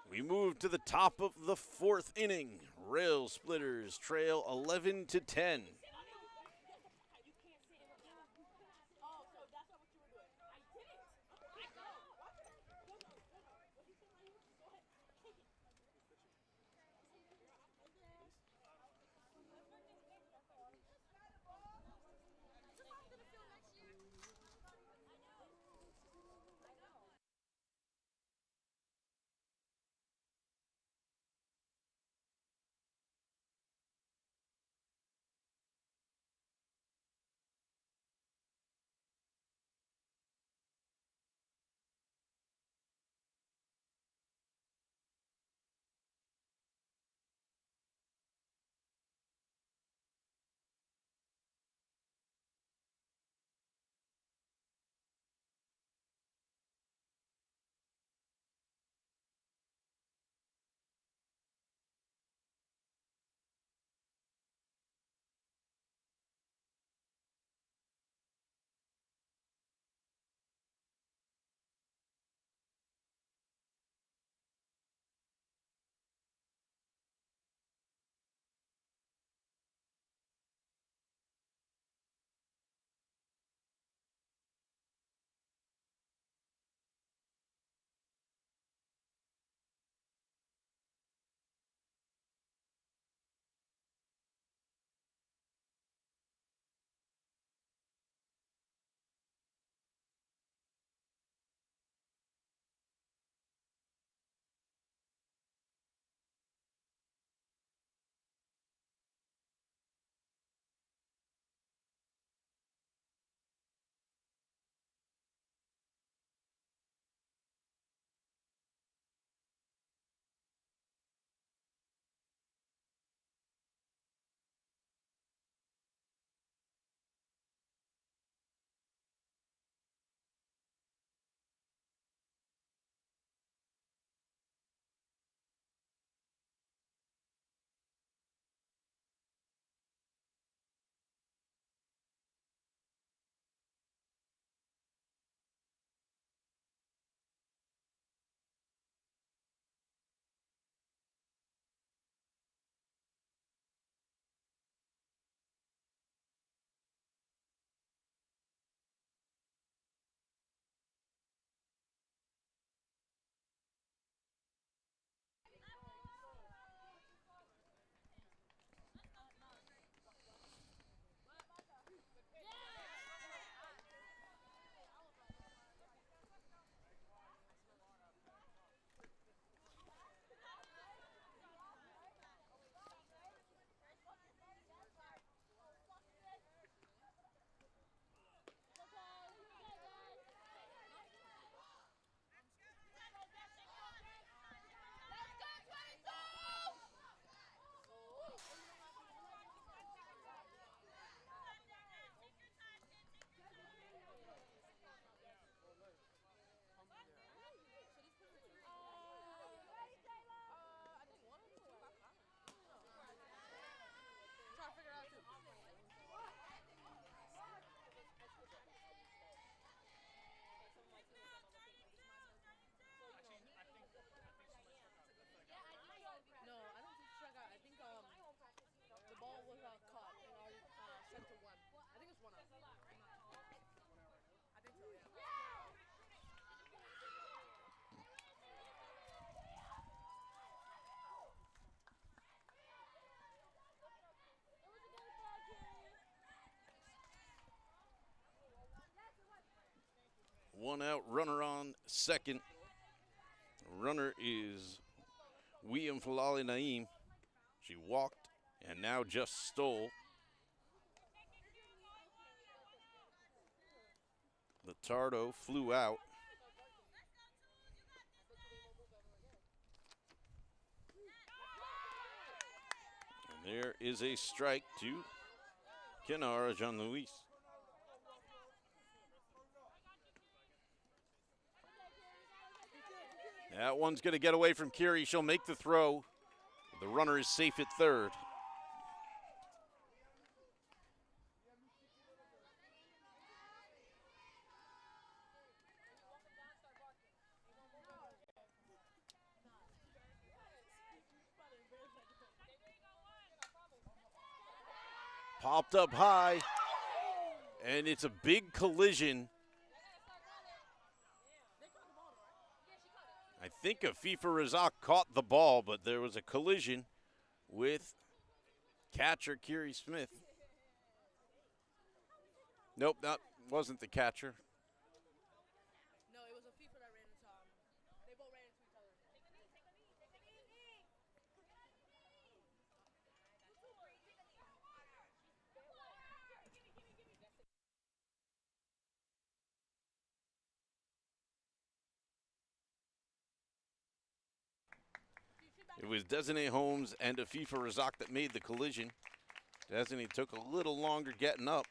S1: We move to the top of the fourth inning. Railsplitters trail 11-10. One out, runner on second. Runner is William Falali Naim. She walked and now just stole. The Tardo flew out. And there is a strike to Kenara Jean-Louis. That one's going to get away from Curie. She'll make the throw. The runner is safe at third. Popped up high, and it's a big collision. I think Afifa Razak caught the ball, but there was a collision with catcher Curie Smith. Nope, that wasn't the catcher.
S2: No, it was a FIFA that ran into they both ran into each other.
S1: It was Desiree Holmes and Afifa Razak that made the collision. Desiree took a little longer getting up.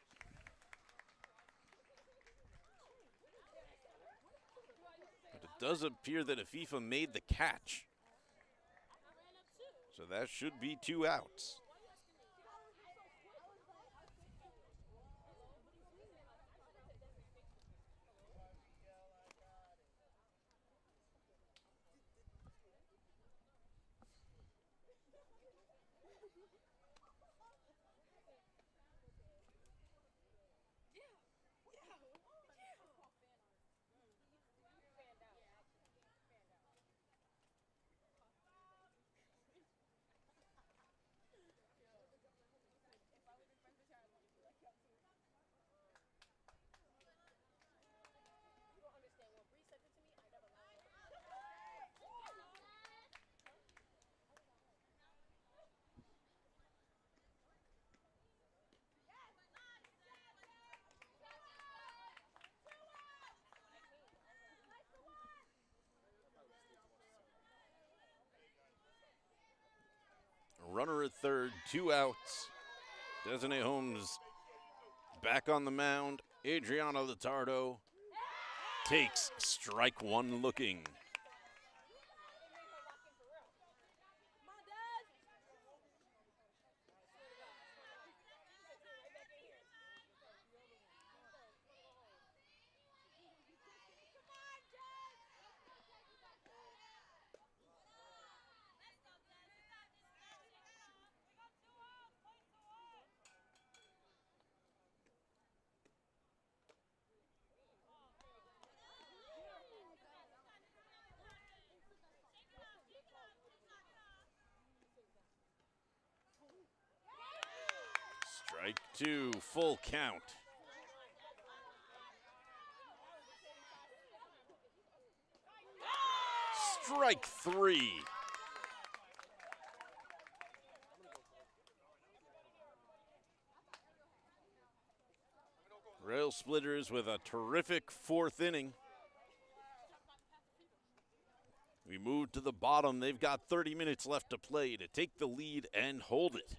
S1: But it does appear that Afifa made the catch. So that should be 2 outs. Runner at third, 2 outs. Desiree Holmes back on the mound. Adriana Latardo takes strike 1 looking. Strike 2, full count. Strike 3. Railsplitters with a terrific 4th inning. We move to the bottom. They've got 30 minutes left to play to take the lead and hold it.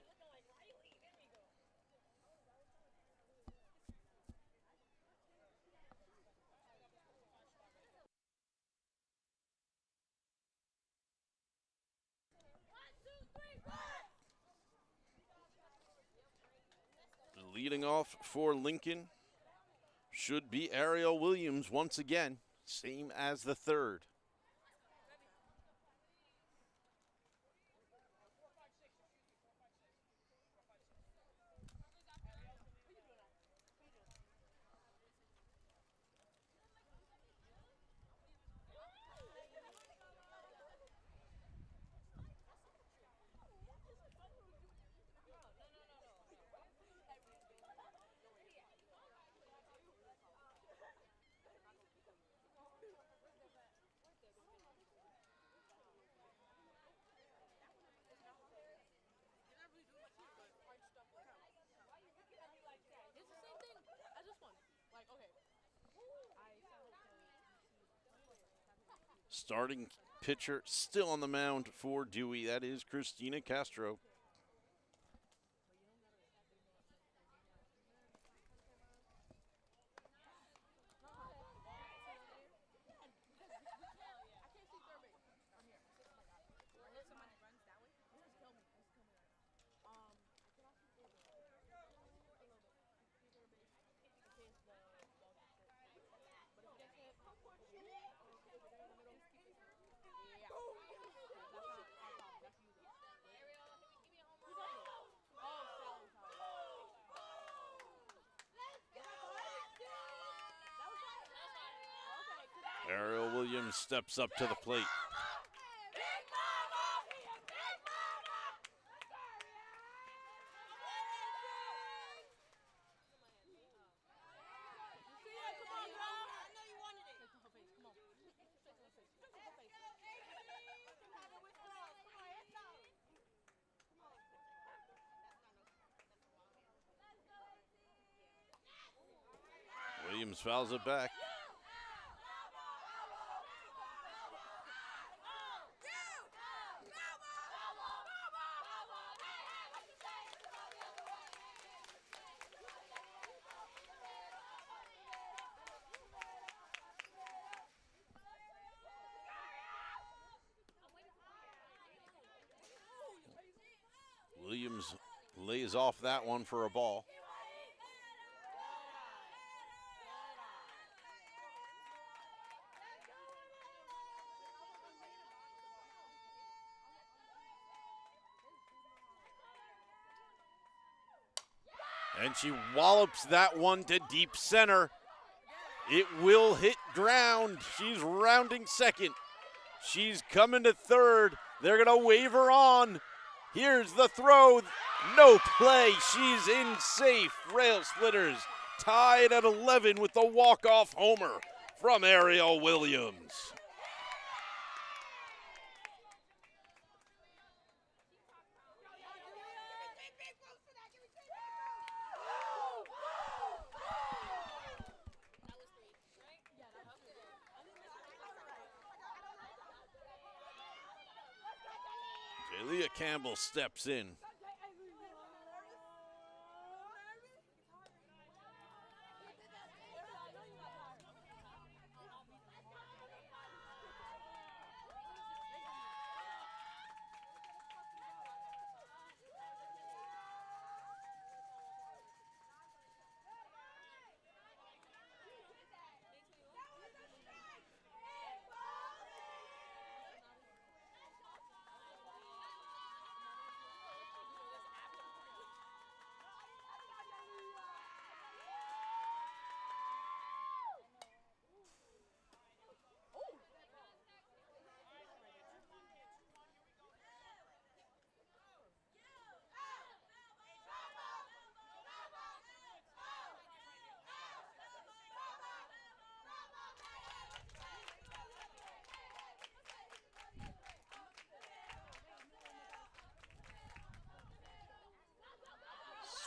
S1: Leading off for Lincoln should be Ariel Williams once again, same as the 3rd. Starting pitcher still on the mound for Dewey. That is Christina Castro. Ariel Williams steps up to the plate. Williams fouls it back. Williams lays off that one for a ball. And she wallops that one to deep center. It will hit ground. She's rounding second. She's coming to third. They're going to wave her on. Here's the throw. No play. She's in safe. Railsplitters tied at 11 with the walk-off homer from Ariel Williams. Leah Campbell steps in.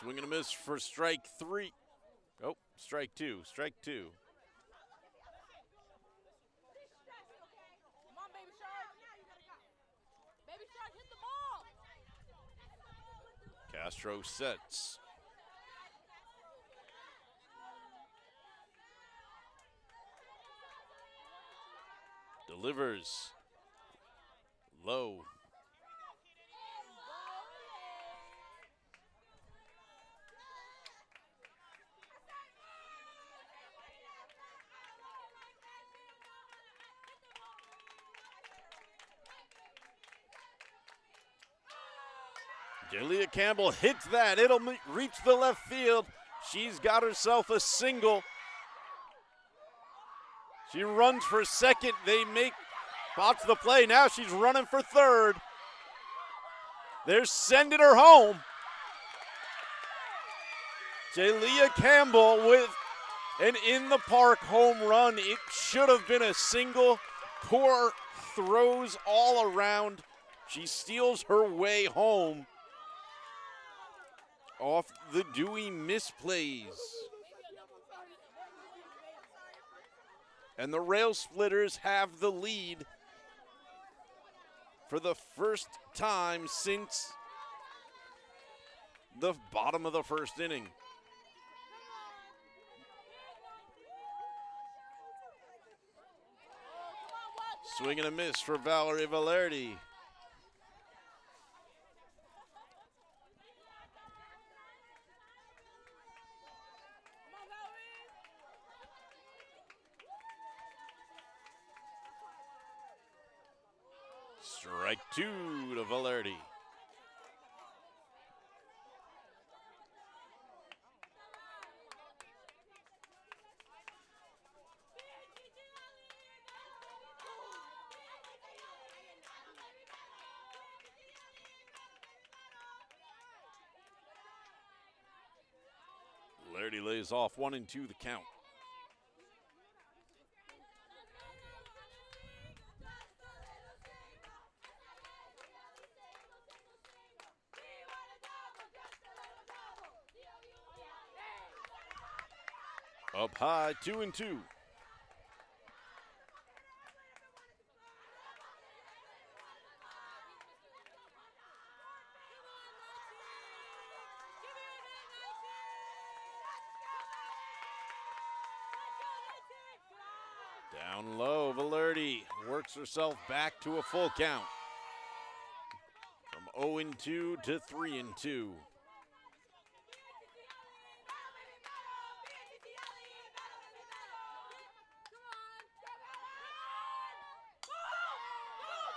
S1: Swing and a miss for strike three. Oh, strike two. Strike two.
S2: Come on, Baby Shark. Baby Shark, hit the ball.
S1: Castro sets. Delivers. Low. Jalea Campbell hits that. It'll reach the left field. She's got herself a single. She runs for second. They make spots the play. Now she's running for third. They're sending her home. Jalea Campbell with an in-the-park home run. It should have been a single. Poor throws all around. She steals her way home off the Dewey misplays. And the Railsplitters have the lead for the first time since the bottom of the first inning. Swing and a miss for Valerie Valerdi. Strike two to Valerdi. Valerdi lays off 1-2 the count. Up high, 2-2. Down low, Valerdi works herself back to a full count. From 0-2 to 3-2.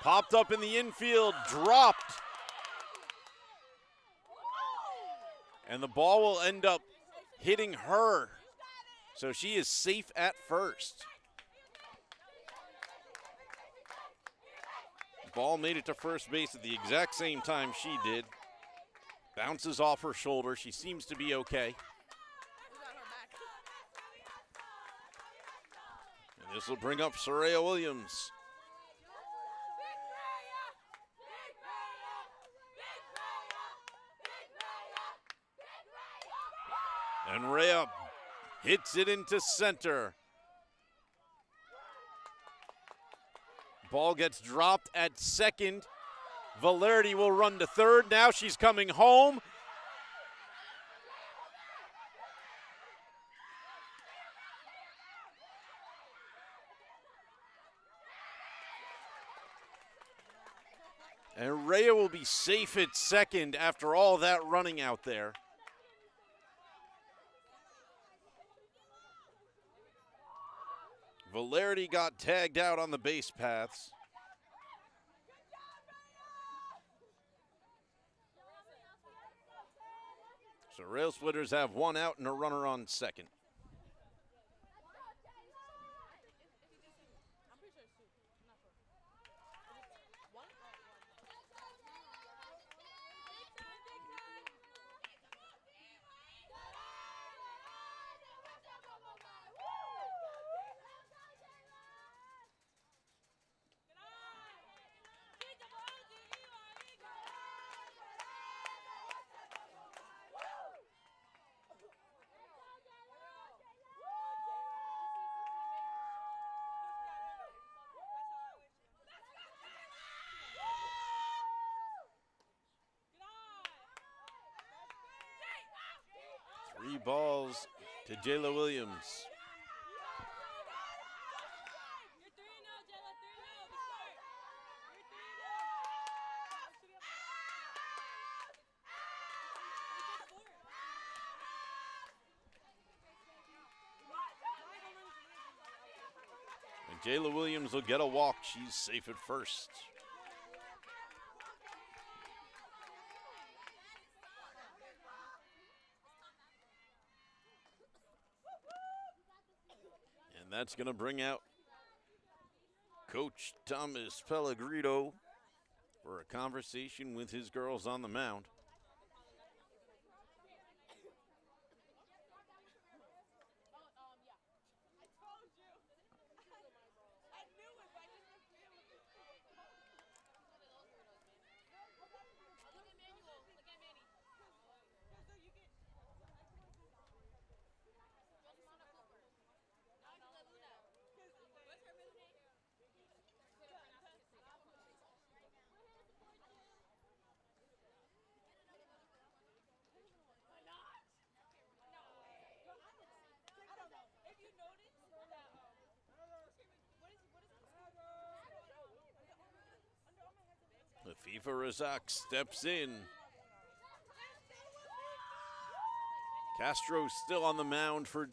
S1: Popped up in the infield, dropped. And the ball will end up hitting her. So she is safe at first. Ball made it to first base at the exact same time she did. Bounces off her shoulder. She seems to be okay. And this will bring up Soraya Williams. And Rhea hits it into center. Ball gets dropped at second. Valerdi will run to third. Now she's coming home. And Rhea will be safe at second after all that running out there. Valerdi got tagged out on the base paths. So Railsplitters have one out and a runner on second. Three balls to Jayla Williams. And Jayla Williams will get a walk. She's safe at first. And that's going to bring out Coach Thomas Pellegrino for a conversation with his girls on the mound. Afifa Razak steps in. Castro still on the mound for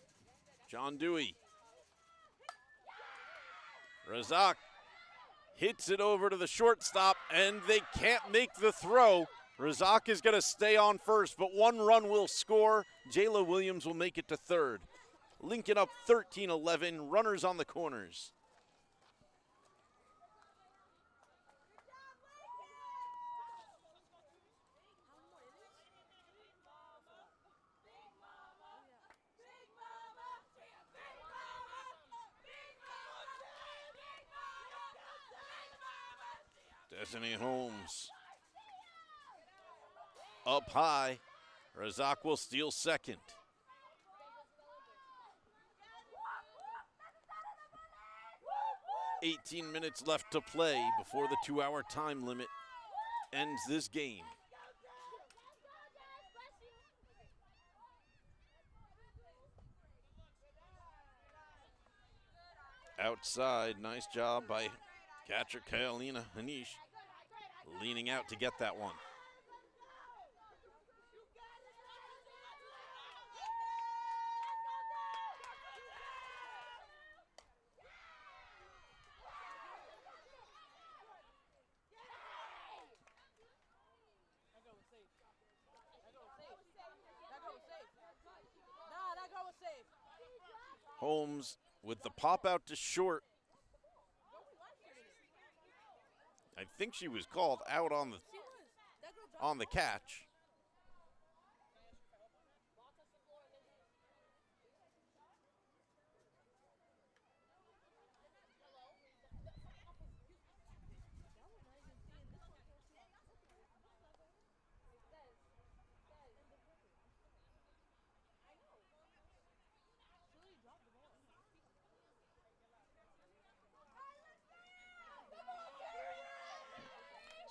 S1: John Dewey. Razak hits it over to the shortstop, and they can't make the throw. Razak is going to stay on first, but one run will score. Jayla Williams will make it to third. Lincoln up 13-11, runners on the corners. Destiny Holmes up high. Razak will steal second. "18 minutes left to play before the 2-hour time limit ends this game. Outside, nice job by catcher Kailina Hanish, leaning out to get that one. Holmes with the pop out to short. I think she was called out on the catch.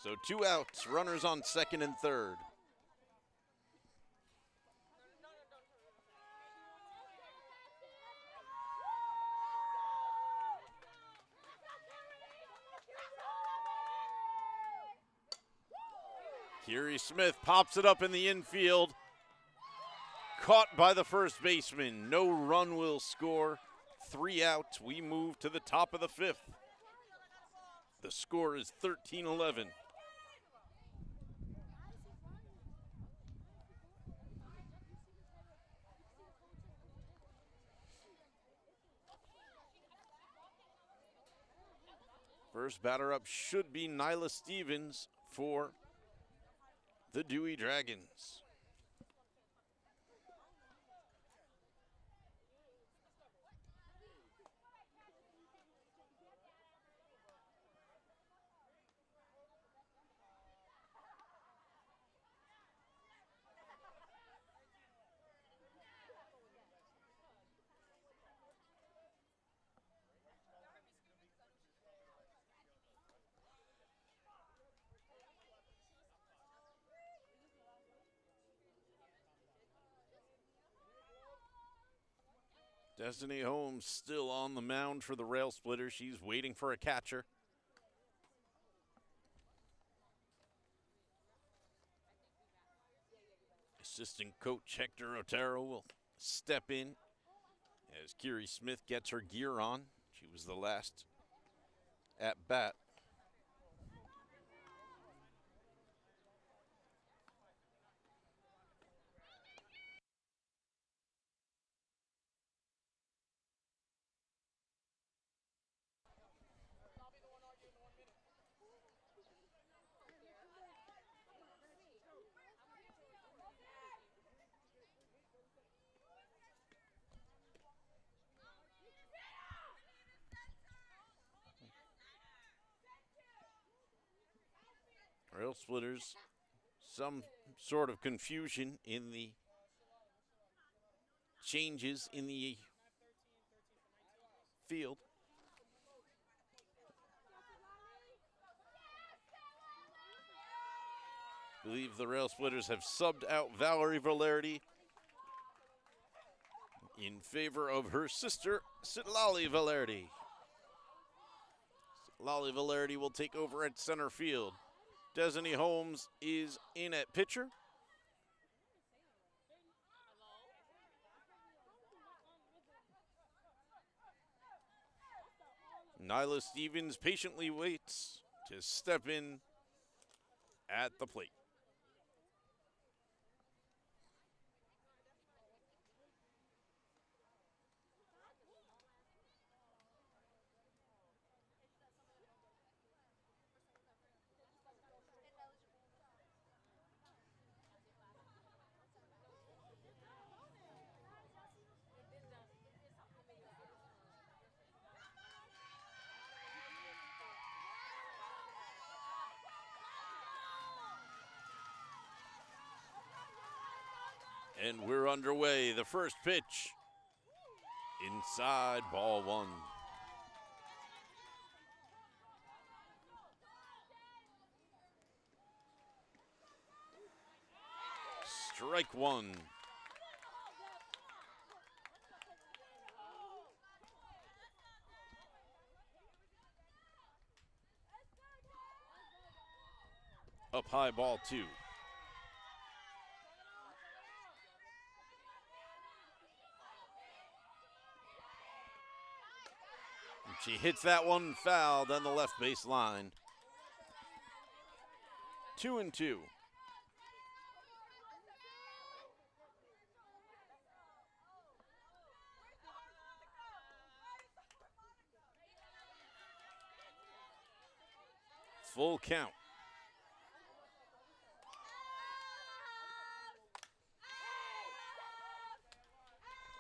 S1: So 2 outs, runners on second and third. Kiri Smith pops it up in the infield. Caught by the first baseman. No run will score. 3 outs. We move to the top of the 5th. The score is 13-11. First batter up should be Nyla Stevens for the Dewey Dragons. Destiny Holmes still on the mound for the Railsplitters. She's waiting for a catcher. Assistant coach Hector Otero will step in as Kiri Smith gets her gear on. She was the last at bat. Railsplitters, some sort of confusion in the changes in the field. I believe the Railsplitters have subbed out Valerie Valerdi in favor of her sister, Sitlali Valerdi. Sitlali Valerdi will take over at center field. Destiny Holmes is in at pitcher. Nyla Stevens patiently waits to step in at the plate. And we're underway. The first pitch. Inside, ball one. Strike one. Up high, ball two. She hits that one foul down the left base line. 2-2. Full count.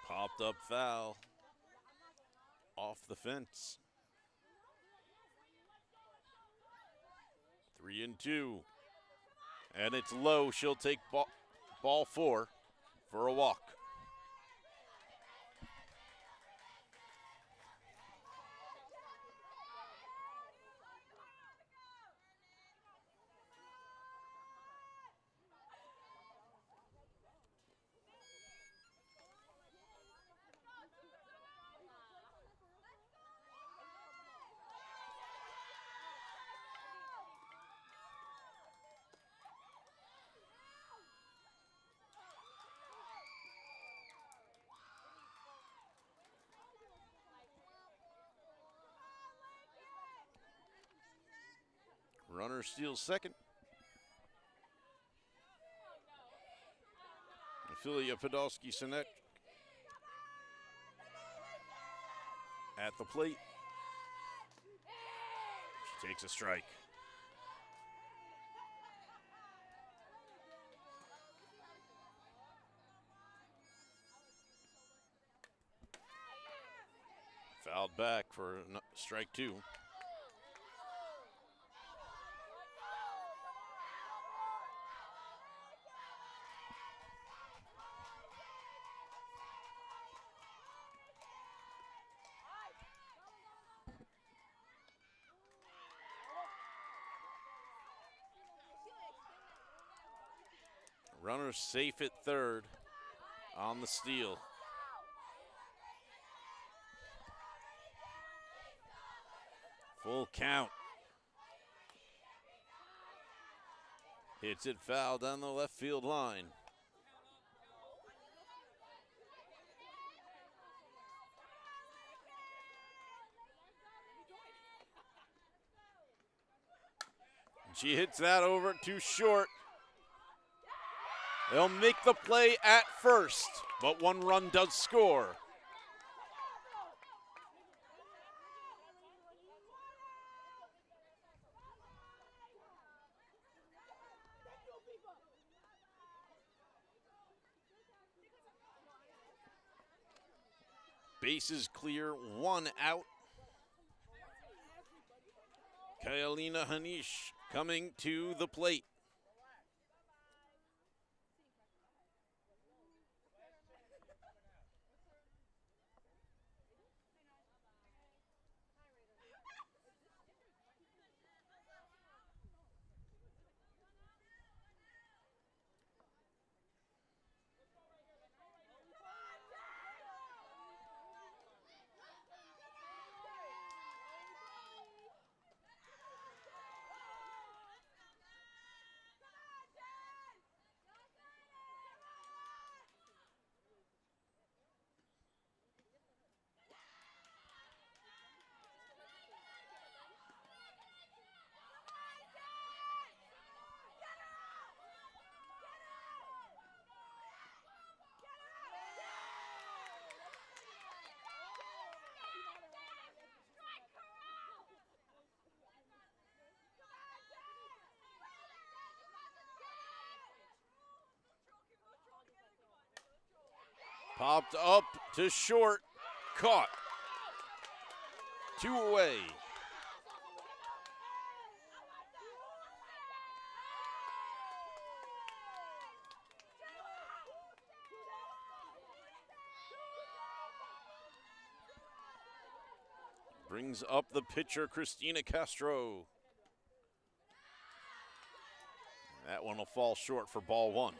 S1: Popped up foul. Off the fence. 3-2. And it's low. She'll take ball four for a walk. Runner steals second. Ophelia Podolsky-Sinek at the plate. She takes a strike. Fouled back for strike two. Runner safe at third on the steal. Full count. Hits it foul down the left field line. She hits that over too short. They'll make the play at first, but one run does score. Bases clear, one out. Kyalina Hanish coming to the plate. Popped up to short. Caught. 2 away. Brings up the pitcher, Christina Castro. That one will fall short for ball 1.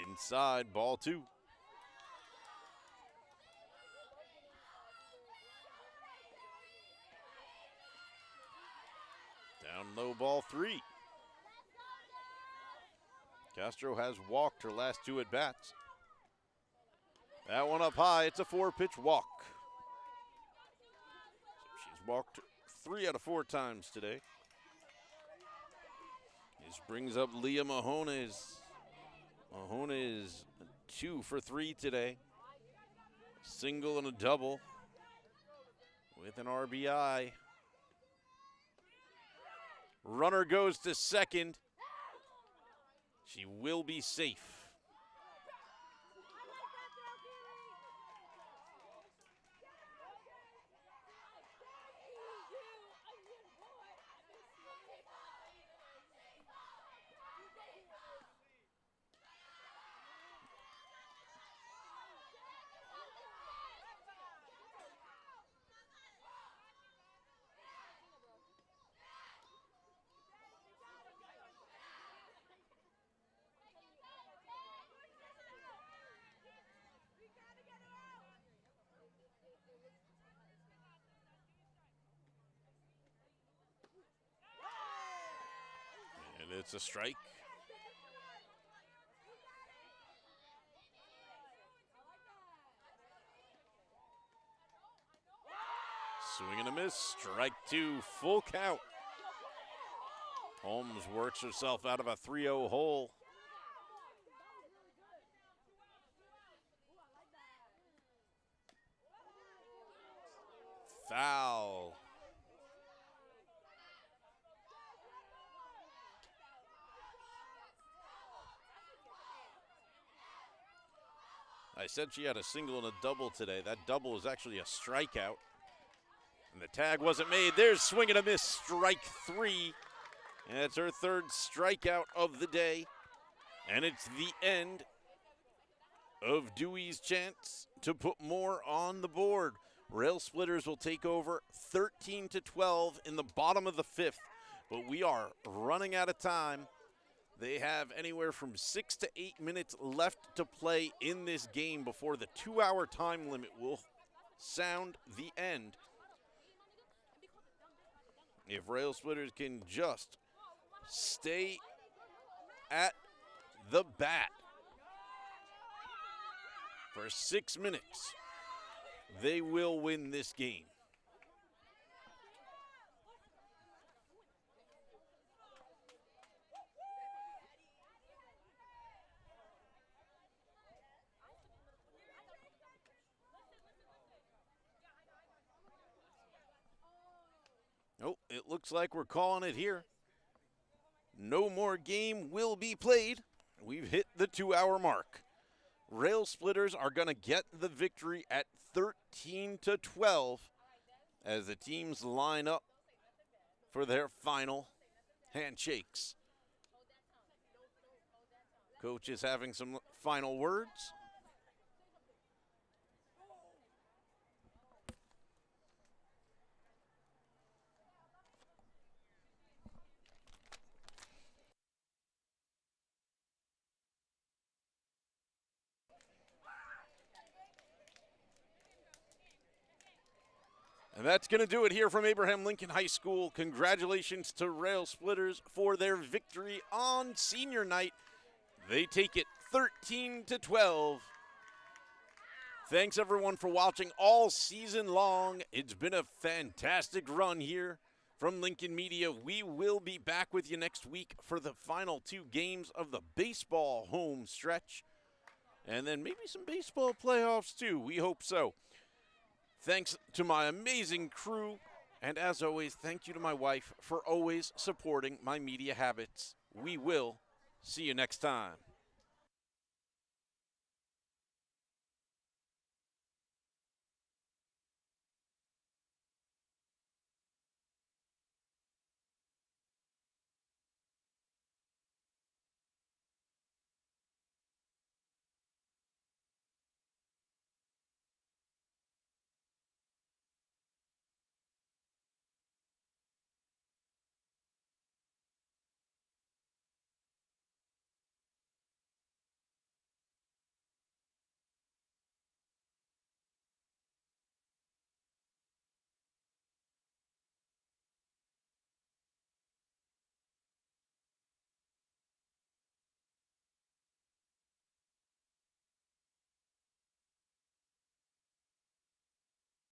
S1: Inside, ball 2. Down low, ball 3. Castro has walked her last 2 at-bats. That one up high, it's a 4-pitch walk. So she's walked 3 out of 4 times today. This brings up Leah Mahones. Mahones 2 for 3 today. Single and a double with an RBI. Runner goes to second. She will be safe. And it's a strike. Swing and a miss, strike 2, full count. Holmes works herself out of a 3-0 hole. Foul. I said she had a single and a double today. That double is actually a strikeout. And the tag wasn't made. There's swing and a miss, strike 3. And it's her 3rd strikeout of the day. And it's the end of Dewey's chance to put more on the board. Railsplitters will take over 13-12 in the bottom of the 5th. But we are running out of time. They have anywhere from 6 to 8 minutes left to play in this game before the 2-hour time limit will sound the end. If Railsplitters can just stay at the bat for 6 minutes, they will win this game. Oh, it looks like we're calling it here. No more game will be played. We've hit the 2-hour mark. Railsplitters are going to get the victory at 13-12 as the teams line up for their final handshakes. Coach is having some final words. And that's going to do it here from Abraham Lincoln High School. Congratulations to Railsplitters for their victory on senior night. They take it 13-12. Thanks everyone for watching all season long. It's been a fantastic run here from Lincoln Media. We will be back with you next week for the final 2 games of the baseball home stretch. And then maybe some baseball playoffs too. We hope so. Thanks to my amazing crew, and as always, thank you to my wife for always supporting my media habits. We will see you next time.